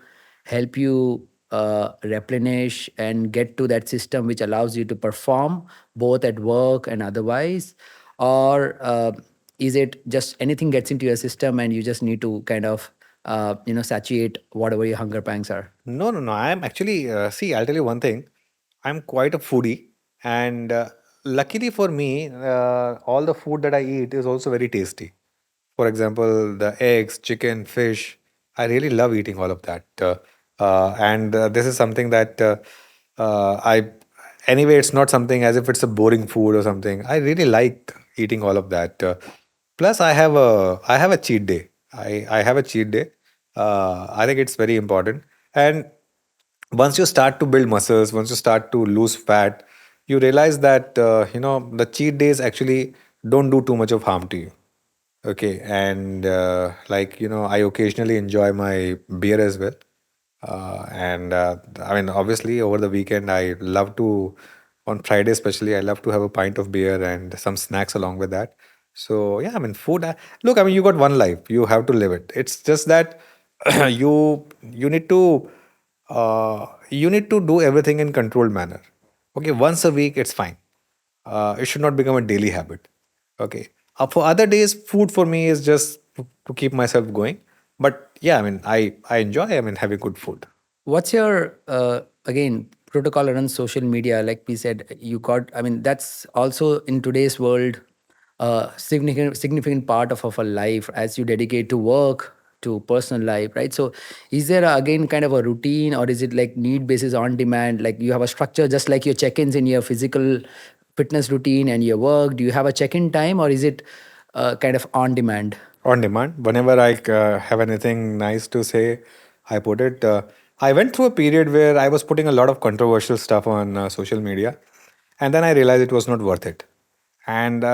help you replenish and get to that system which allows you to perform both at work and otherwise, or is it just anything gets into your system and you just need to kind of satiate whatever your hunger pangs are? No, no, no. I'm actually, see, I'll tell you one thing. I'm quite a foodie. And luckily for me, all the food that I eat is also very tasty. For example, the eggs, chicken, fish. I really love eating all of that. And this is something that anyway, it's not something as if it's a boring food or something. I really like eating all of that. Plus, I have a cheat day. I have a cheat day. I think it's very important. And once you start to build muscles, once you start to lose fat, you realize that the cheat days actually don't do too much of harm to you. Okay, and I occasionally enjoy my beer as well. And I mean, obviously, over the weekend, I love to, on Friday especially, I love to have a pint of beer and some snacks along with that. So, yeah, I mean, food, look, I mean, you got one life, you have to live it. It's just that you need to do everything in controlled manner. Okay, once a week, it's fine. It should not become a daily habit. Okay. For other days, food for me is just to keep myself going. But yeah, I mean, I enjoy. I mean, having good food. What's your again protocol around social media? Like we said, you got. I mean, that's also in today's world a significant part of our life as you dedicate to work to personal life, right? So, is there again kind of a routine, or is it like need basis on demand? Like you have a structure, just like your check-ins in your physical fitness routine and your work. Do you have a check-in time, or is it kind of on demand? On demand. Whenever I have anything nice to say, I put it. I went through a period where I was putting a lot of controversial stuff on social media, and then I realized it was not worth it. And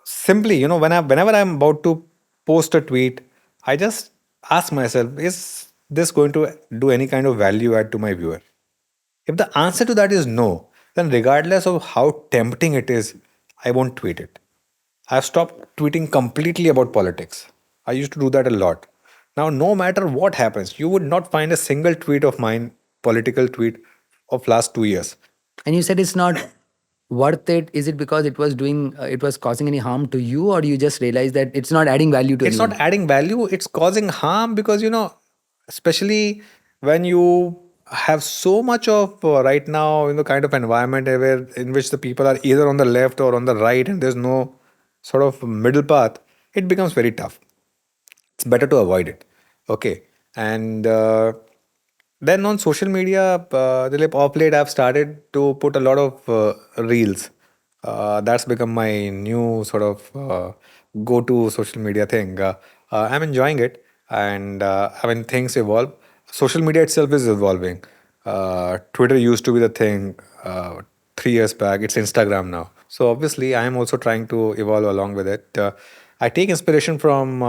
simply, whenever I'm about to post a tweet, I just ask myself, is this going to do any kind of value add to my viewer? If the answer to that is no, then regardless of how tempting it is, I won't tweet it. I've stopped tweeting completely about politics. I used to do that a lot. Now, no matter what happens, you would not find a single tweet of mine, political tweet of last 2 years. And you said it's not worth it. Is it because it was causing any harm to you, or you just realized that it's not adding value to It's not anyone? adding value, it's causing harm because, especially when you have so much of right now, kind of environment where in which the people are either on the left or on the right and there's no sort of middle path, it becomes very tough. It's better to avoid it. Okay. And Then on social media, Dilip, off late, I've started to put a lot of reels. That's become my new sort of go-to social media thing. I'm enjoying it, and I mean things evolve. Social media itself is evolving. Twitter used to be the thing 3 years back. It's Instagram now. So obviously, I am also trying to evolve along with it. I take inspiration from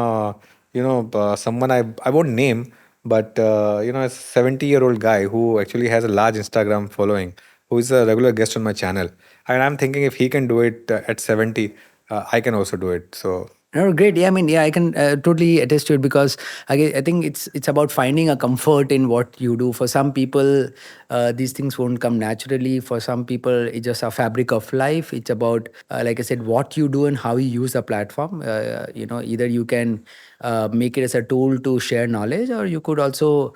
someone I won't name, but a 70-year-old guy who actually has a large Instagram following, who is a regular guest on my channel, and I'm thinking if he can do it at 70, I can also do it. So No, great. Yeah, I mean, yeah, I can totally attest to it because I think it's about finding a comfort in what you do. For some people, these things won't come naturally. For some people, it's just a fabric of life. It's about, like I said, what you do and how you use a platform. Either you can make it as a tool to share knowledge, or you could also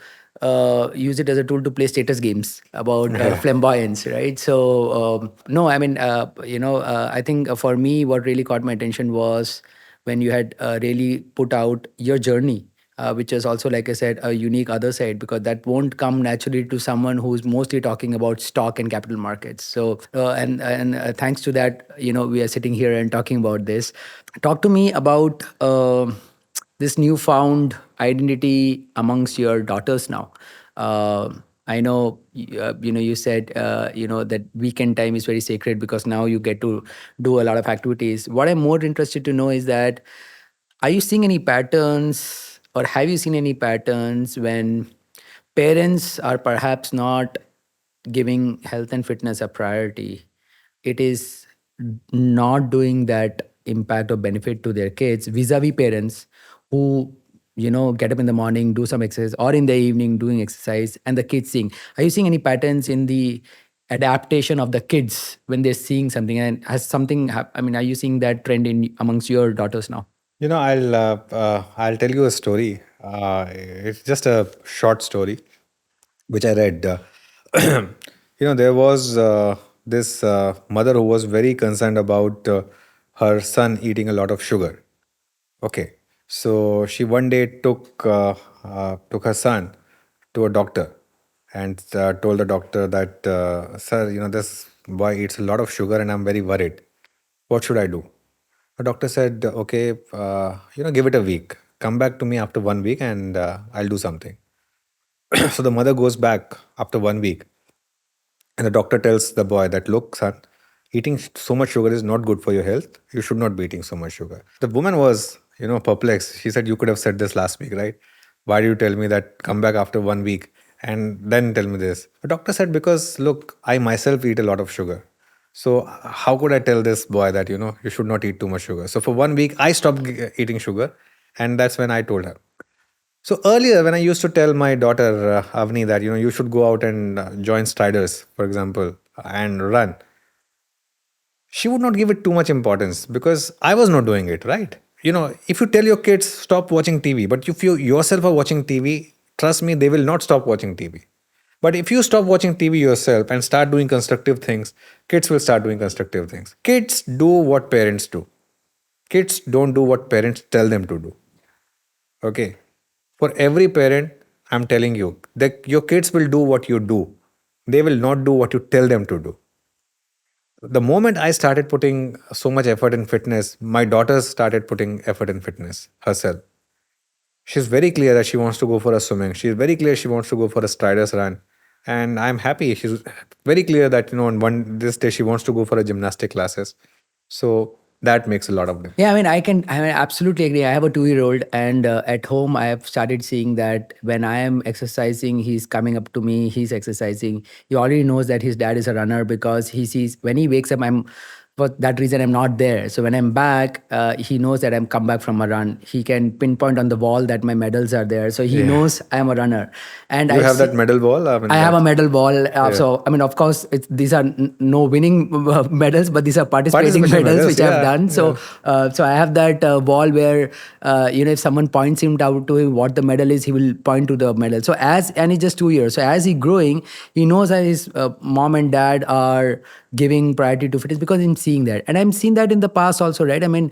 use it as a tool to play status games about yeah. flamboyance, right? So no, I mean, I think for me, what really caught my attention was when you had really put out your journey, which is also, like I said, a unique other side, because that won't come naturally to someone who's mostly talking about stock and capital markets. So and thanks to that, we are sitting here and talking about this. Talk to me about this newfound identity amongst your daughters now. I know, you said, that weekend time is very sacred because now you get to do a lot of activities. What I'm more interested to know is that, are you seeing any patterns, or have you seen any patterns when parents are perhaps not giving health and fitness a priority? It is not doing that impact or benefit to their kids vis-a-vis parents who get up in the morning, do some exercise, or in the evening doing exercise, and the kids seeing. Are you seeing any patterns in the adaptation of the kids when they're seeing something, and has something I mean, are you seeing that trend in amongst your daughters now? I'll tell you a story. It's just a short story which I read. There was this mother who was very concerned about her son eating a lot of sugar. Okay, so she one day took her son to a doctor and told the doctor that, sir, this boy eats a lot of sugar and I'm very worried. What should I do? The doctor said, okay, give it a week. Come back to me after 1 week and I'll do something. So the mother goes back after 1 week, and the doctor tells the boy that, look, son, eating so much sugar is not good for your health. You should not be eating so much sugar. The woman was, perplexed. She said, you could have said this last week, right? Why do you tell me that come back after 1 week and then tell me this? The doctor said, because look, I myself eat a lot of sugar. So how could I tell this boy that, you should not eat too much sugar? So for 1 week, I stopped eating sugar. And that's when I told her. So earlier, when I used to tell my daughter Avni that you should go out and join Striders, for example, and run, she would not give it too much importance because I was not doing it, right? If you tell your kids stop watching TV, but if you yourself are watching TV, trust me, they will not stop watching TV. But if you stop watching TV yourself and start doing constructive things, kids will start doing constructive things. Kids do what parents do. Kids don't do what parents tell them to do. Okay. For every parent, I'm telling you that your kids will do what you do. They will not do what you tell them to do. The moment I started putting so much effort in fitness, my daughter started putting effort in fitness herself. She's very clear that she wants to go for a swimming. She's very clear she wants to go for a striders run. And I'm happy. She's very clear that, on one this day she wants to go for a gymnastic classes. So that makes a lot of difference. Yeah, I mean, absolutely agree. I have a 2-year old, and at home, I have started seeing that when I am exercising, he's coming up to me, he's exercising. He already knows that his dad is a runner because he sees when he wakes up, for that reason, I'm not there. So when I'm back, he knows that I'm come back from a run. He can pinpoint on the wall that my medals are there. So he Yeah. knows I am a runner. And You I've have that seen, medal ball? I I mean, have a that. medal ball. Yeah. So, I mean, of course, these are no winning medals, but these are participating Participation medals medals, which I've yeah. done. Yeah. So I have that ball where, if someone points him out to him what the medal is, he will point to the medal. And he's just 2 years. So as he's growing, he knows that his mom and dad are giving priority to fitness because I'm seeing that, and I'm seeing that in the past also, right? I mean,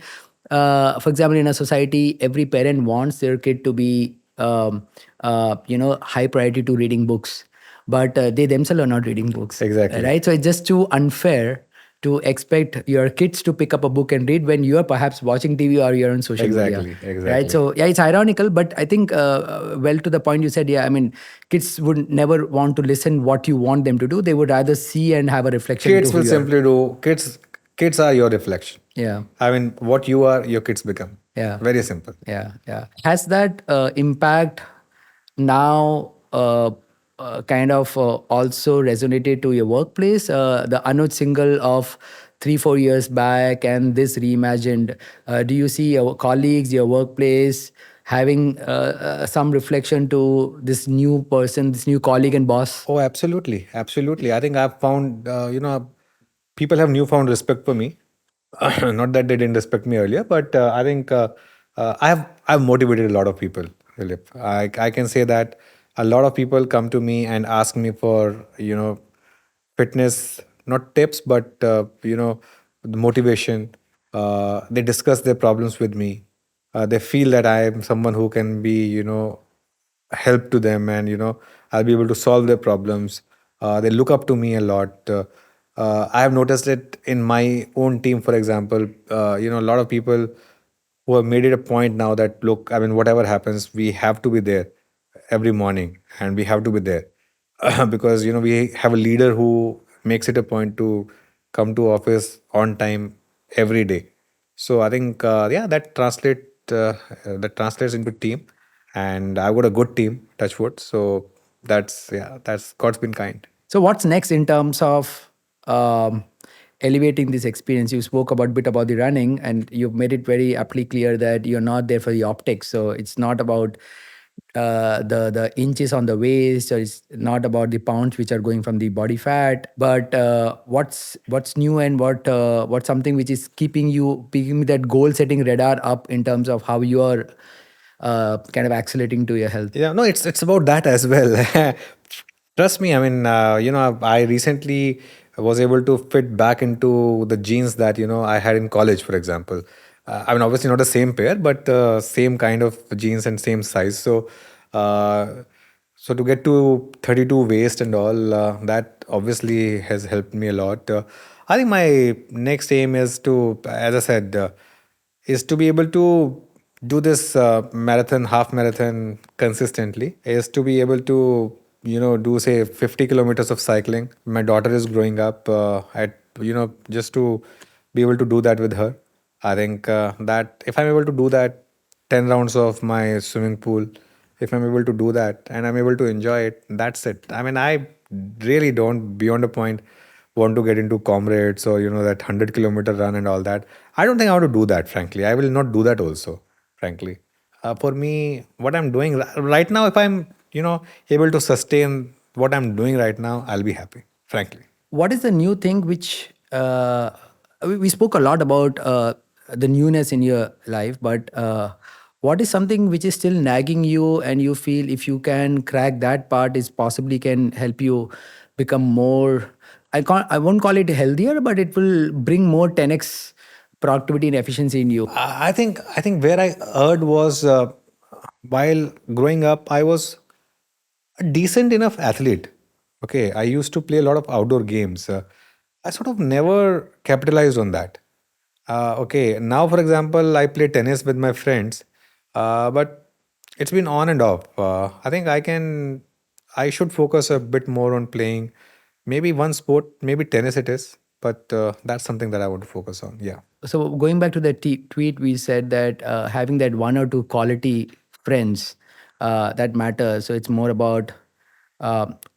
for example, in a society, every parent wants their kid to be high priority to reading books, but they themselves are not reading books, Exactly. right? So it's just too unfair to expect your kids to pick up a book and read when you are perhaps watching TV or you're on social media, Exactly. right? Exactly. So yeah, it's ironical, but I think well, to the point you said, yeah, I mean, kids would never want to listen what you want them to do. They would rather see and have a reflection into Kids who will you are. simply do. Kids are your reflection. Yeah. I mean, what you are, your kids become. Yeah. Very simple. Yeah, yeah. Has that impact now kind of also resonated to your workplace? The Anuj Singhal of 3, 4 years back and this reimagined. Do you see your colleagues, your workplace having some reflection to this new person, this new colleague and boss? Oh, absolutely, absolutely. I think I've found, people have newfound respect for me. Not that they didn't respect me earlier, but I think I've motivated a lot of people. Philip, I can say that a lot of people come to me and ask me for fitness, not tips, but the motivation. They discuss their problems with me. They feel that I am someone who can be help to them, and I'll be able to solve their problems. They look up to me a lot. I have noticed it in my own team, for example. A lot of people who have made it a point now that, look, I mean, whatever happens, we have to be there every morning, and we have to be there because we have a leader who makes it a point to come to office on time every day. So I think yeah, that translates into team, and I've got a good team, touch wood. So that's God's been kind. So what's next in terms of um, elevating this experience? You spoke about bit about the running, and you've made it very aptly clear that you're not there for the optics. So it's not about the inches on the waist, or it's not about the pounds which are going from the body fat. But what's new, and what's something which is keeping that goal setting radar up in terms of how you are kind of accelerating to your health. Yeah, no, it's about that as well. Trust me. I mean, I recently was able to fit back into the jeans that I had in college, for example. I mean, obviously not the same pair, but same kind of jeans and same size. Uh, so to get to 32 waist and all, that obviously has helped me a lot. I think my next aim is to, as I said, is to be able to do this marathon, half marathon consistently, is to be able to do, say, 50 kilometers of cycling. My daughter is growing up, at just to be able to do that with her. I think that if I'm able to do that 10 rounds of my swimming pool, if I'm able to do that and I'm able to enjoy it, that's it. I mean, I really don't, beyond a point, want to get into comrades or that 100-kilometer run and all that. I don't think I want to do that, frankly. I will not do that also, frankly. For me, what I'm doing right now, if I'm able to sustain what I'm doing right now, I'll be happy, frankly. What is the new thing which we spoke a lot about the newness in your life, but what is something which is still nagging you, and you feel if you can crack that part, is possibly can help you become more, I won't call it healthier, but it will bring more 10x productivity and efficiency in you. I think where I heard was, while growing up, I was a decent enough athlete. Okay, I used to play a lot of outdoor games. I sort of never capitalized on that. Okay, now for example, I play tennis with my friends, but it's been on and off. I should focus a bit more on playing maybe one sport, maybe tennis it is, but that's something that I want to focus on. Yeah. So going back to the tweet, we said that having that one or two quality friends that matters. So it's more about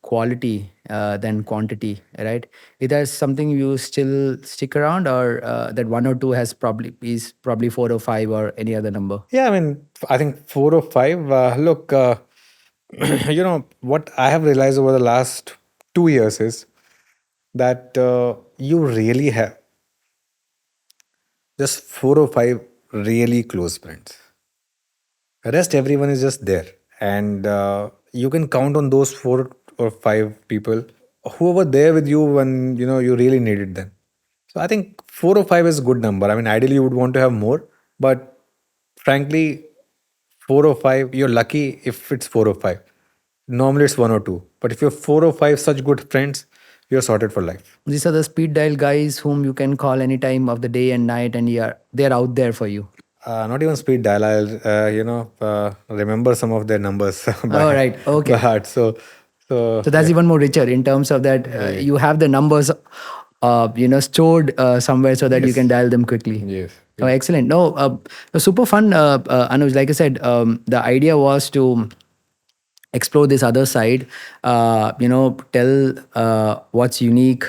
quality than quantity, right? Is that something you still stick around, or that one or two is probably 4 or 5 or any other number? Yeah, I mean, I think 4 or 5. Look, what I have realized over the last 2 years is that you really have just 4 or 5 really close friends. Rest, everyone is just there, and you can count on those 4 or 5 people who were there with you when you really needed them. So I think 4 or 5 is a good number. I mean, ideally you would want to have more, but frankly, four or five, you're lucky if it's four or five. Normally it's one or two. But if you're four or five such good friends, you're sorted for life. These are the speed dial guys whom you can call any time of the day and night, and they're out there for you. Not even speed dial. I'll remember some of their numbers All by right. by Okay. heart. So So that's yeah. even more richer in terms of that Yeah. you have the numbers, stored somewhere so that you can Yes. dial them quickly. Yes. Oh, excellent. No, super fun, Anuj. Like I said, the idea was to explore this other side, tell what's unique,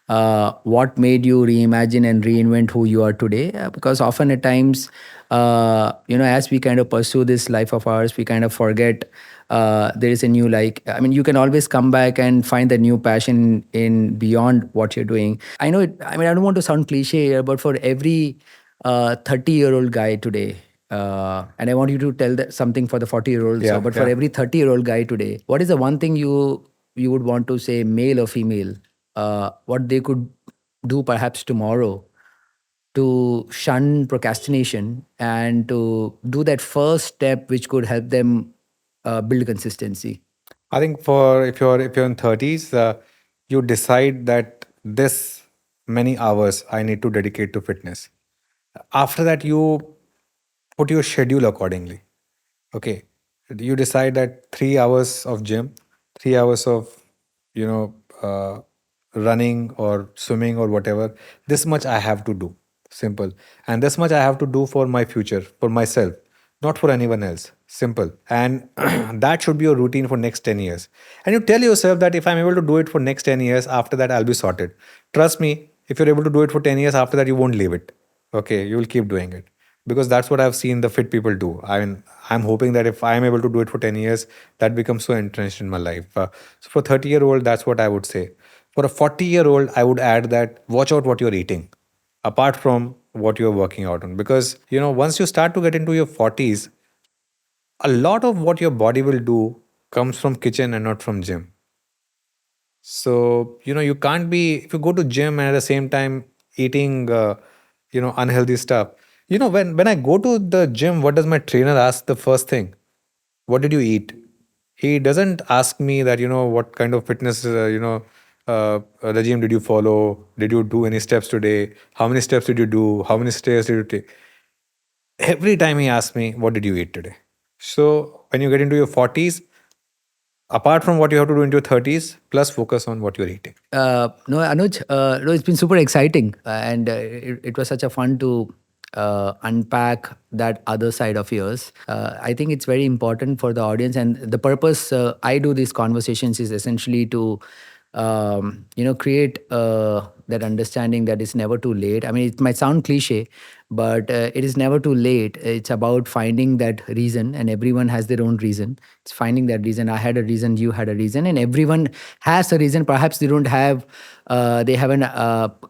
what made you reimagine and reinvent who you are today. Because often at times, as we kind of pursue this life of ours, we kind of forget there is a new, like, I mean, you can always come back and find the new passion in beyond what you're doing. I know it, I mean, I don't want to sound cliche here, but for every 30-year-old guy today, and I want you to tell something for the 40-year-olds. So, Yeah. but for Yeah. every 30-year-old guy today, what is the one thing you would want to say, male or female, what they could do perhaps tomorrow to shun procrastination and to do that first step which could help them build consistency? I think for if you're in thirties, you decide that this many hours I need to dedicate to fitness. After that, you put your schedule accordingly. Okay, you decide that 3 hours of gym, 3 hours of you know uh, running or swimming or whatever. This much I have to do. Simple. And this much I have to do for my future, for myself, not for anyone else. Simple. And that should be your routine for next 10 years. And you tell yourself that if I'm able to do it for next 10 years, after that I'll be sorted. Trust me, if you're able to do it for 10 years, after that you won't leave it. Okay, you will keep doing it because that's what I've seen the fit people do. I mean, I'm hoping that if I'm able to do it for 10 years, that becomes so entrenched in my life. So for 30-year-old, that's what I would say. For a 40-year-old, I would add that watch out what you're eating, apart from what you're working out on. Because once you start to get into your 40s, a lot of what your body will do comes from kitchen and not from gym. So, you can't be, if you go to gym and at the same time eating, unhealthy stuff. When I go to the gym, what does my trainer ask the first thing? What did you eat? He doesn't ask me that, what kind of fitness, regime did you follow? Did you do any steps today? How many steps did you do? How many stairs did you take? Every time he asks me, what did you eat today? So when you get into your 40s, apart from what you have to do into your 30s, plus focus on what you're eating. No, Anuj, no, it's been super exciting, and it was such a fun to unpack that other side of yours. I think it's very important for the audience, and the purpose I do these conversations is essentially to create that understanding that it's never too late. I mean, it might sound cliche, but it is never too late. It's about finding that reason, and everyone has their own reason. It's finding that reason. I had a reason, you had a reason, and everyone has a reason. Perhaps they don't have, they haven't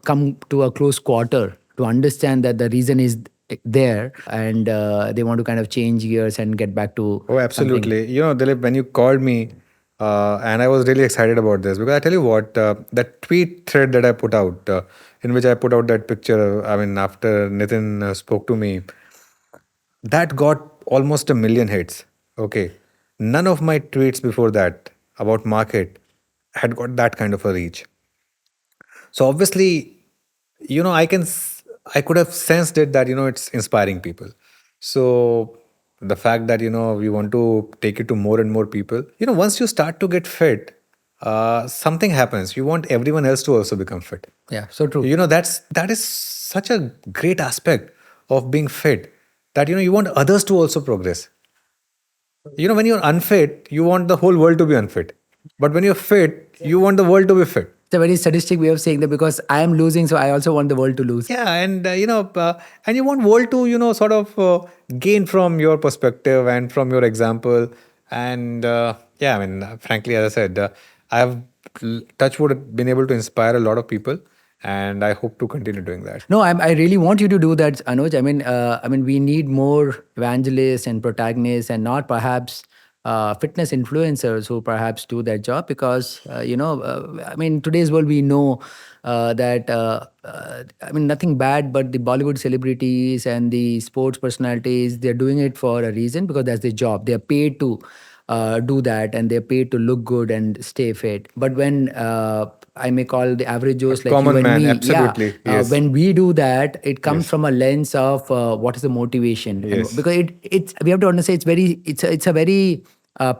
come to a close quarter to understand that the reason is there, and they want to kind of change gears and get back to Oh, something. absolutely. Dilip, when you called me, and I was really excited about this because I tell you what, that tweet thread that I put out, in which I put out that picture, I mean, after Nitin spoke to me, that got almost 1 million hits. Okay. None of my tweets before that about market had got that kind of a reach. So obviously, I could have sensed it that it's inspiring people. So the fact that we want to take it to more and more people. Once you start to get fit, something happens. You want everyone else to also become fit. Yeah, so true. That is such a great aspect of being fit, that you want others to also progress. When you're unfit, you want the whole world to be unfit, but when you're fit, you want the world to be fit. It's a very sadistic way of saying that because I am losing, so I also want the world to lose. Yeah, and you want world to sort of gain from your perspective and from your example. And yeah, I mean, frankly, as I said, I have touch wood been able to inspire a lot of people, and I hope to continue doing that. No, I really want you to do that, Anuj. I mean, we need more evangelists and protagonists, and not perhaps fitness influencers who perhaps do that job, because I mean, today's world, we know that I mean, nothing bad, but the Bollywood celebrities and the sports personalities, they're doing it for a reason, because that's their job. They're paid to do that, and they're paid to look good and stay fit. But when I may call the average A Joes like you common and man, me, yeah, absolutely. Yes. when we do that, it comes Yes. from a lens of what is the motivation, and Yes. because it's we have to understand, it's a very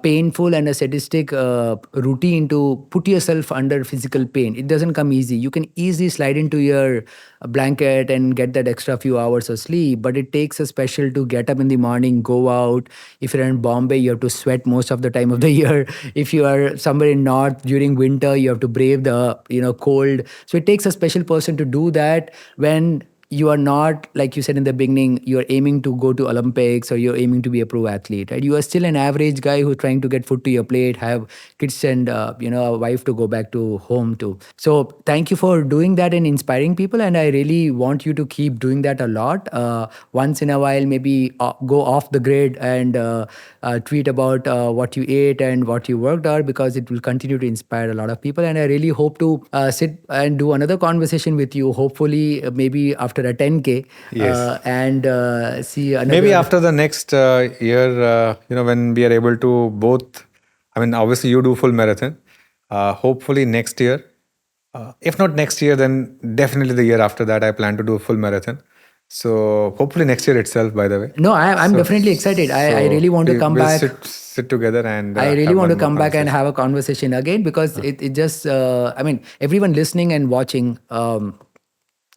painful and a sadistic routine to put yourself under physical pain. It doesn't come easy. You can easily slide into your blanket and get that extra few hours of sleep, but it takes a special to get up in the morning, go out. If you're in Bombay, you have to sweat most of the time of the year. If you are somewhere in north during winter, you have to brave the cold. So it takes a special person to do that, when you are not, like you said in the beginning, you're aiming to go to Olympics, or you're aiming to be a pro athlete, right? You are still an average guy who's trying to get food to your plate, have kids, and a wife to go back to home to. So thank you for doing that and inspiring people, and I really want you to keep doing that a lot. Once in a while, maybe go off the grid and tweet about what you ate and what you worked on, because it will continue to inspire a lot of people. And I really hope to sit and do another conversation with you, hopefully maybe after a 10K, Yes. and see Maybe another. after the next year, when we are able to both, I mean, obviously you do full marathon. Hopefully next year. If not next year, then definitely the year after that, I plan to do a full marathon. So hopefully next year itself, by the way. No, I'm So definitely excited. I so really want to come we'll back. sit together and I really have want to one more come back and conversation. have a conversation again, because it just, I mean, everyone listening and watching,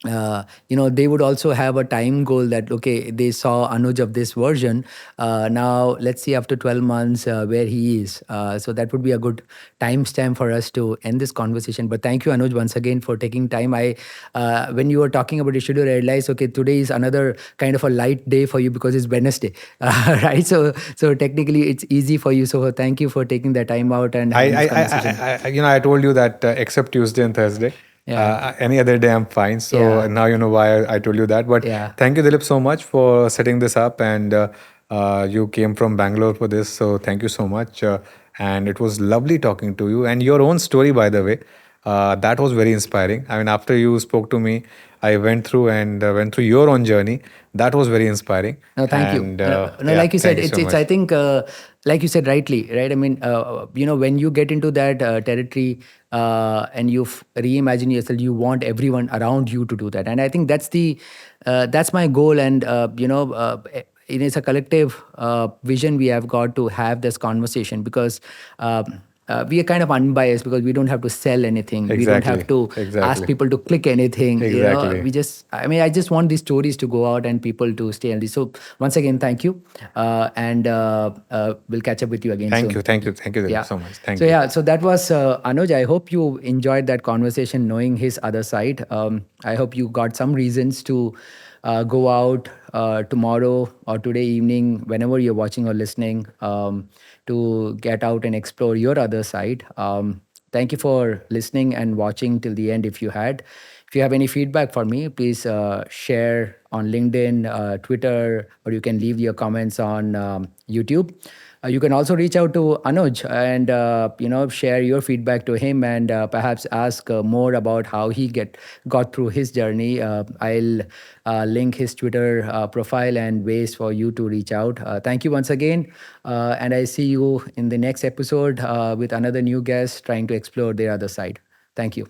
they would also have a time goal that, okay, they saw Anuj of this version. Now, let's see after 12 months where he is. So that would be a good timestamp for us to end this conversation. But thank you, Anuj, once again for taking time. When you were talking about your schedule, I realized, okay, today is another kind of a light day for you because it's Wednesday, right? So technically, it's easy for you. So thank you for taking the time out and I, having I, this I, conversation. I told you that except Tuesday and Thursday, Yeah, any other day I'm fine. So yeah, now you know why I told you that. But yeah. thank you, Dilip, so much for setting this up. And you came from Bangalore for this. So thank you so much. And it was lovely talking to you. And your own story, by the way, that was very inspiring. I mean, after you spoke to me, I went through your own journey. That was very inspiring. No, thank you. And No, yeah, like you said, thank you so it's. I much. think, like you said rightly, right? I mean, when you get into that territory, and you reimagine yourself, you want everyone around you to do that, and I think that's my goal. And it's a collective vision we have got to have this conversation, because. We are kind of unbiased, because we don't have to sell anything. We don't have Exactly. to ask Exactly. people to click anything. Exactly. We just, I mean, I just want these stories to go out and people to stay healthy. So once again, thank you, and we'll catch up with you again Thank soon. you. Thank you. Thank you, Dilip, Yeah. so much. So Thank you. yeah, so that was Anuj. I hope you enjoyed that conversation, knowing his other side. I hope you got some reasons to go out tomorrow or today evening, whenever you're watching or listening, to get out and explore your other side. Thank you for listening and watching till the end. If you have any feedback for me, please share on LinkedIn, Twitter, or you can leave your comments on YouTube. You can also reach out to Anuj and share your feedback to him, and perhaps ask more about how he got through his journey. I'll link his Twitter profile and ways for you to reach out. Thank you once again, and I see you in the next episode with another new guest trying to explore their other side. Thank you.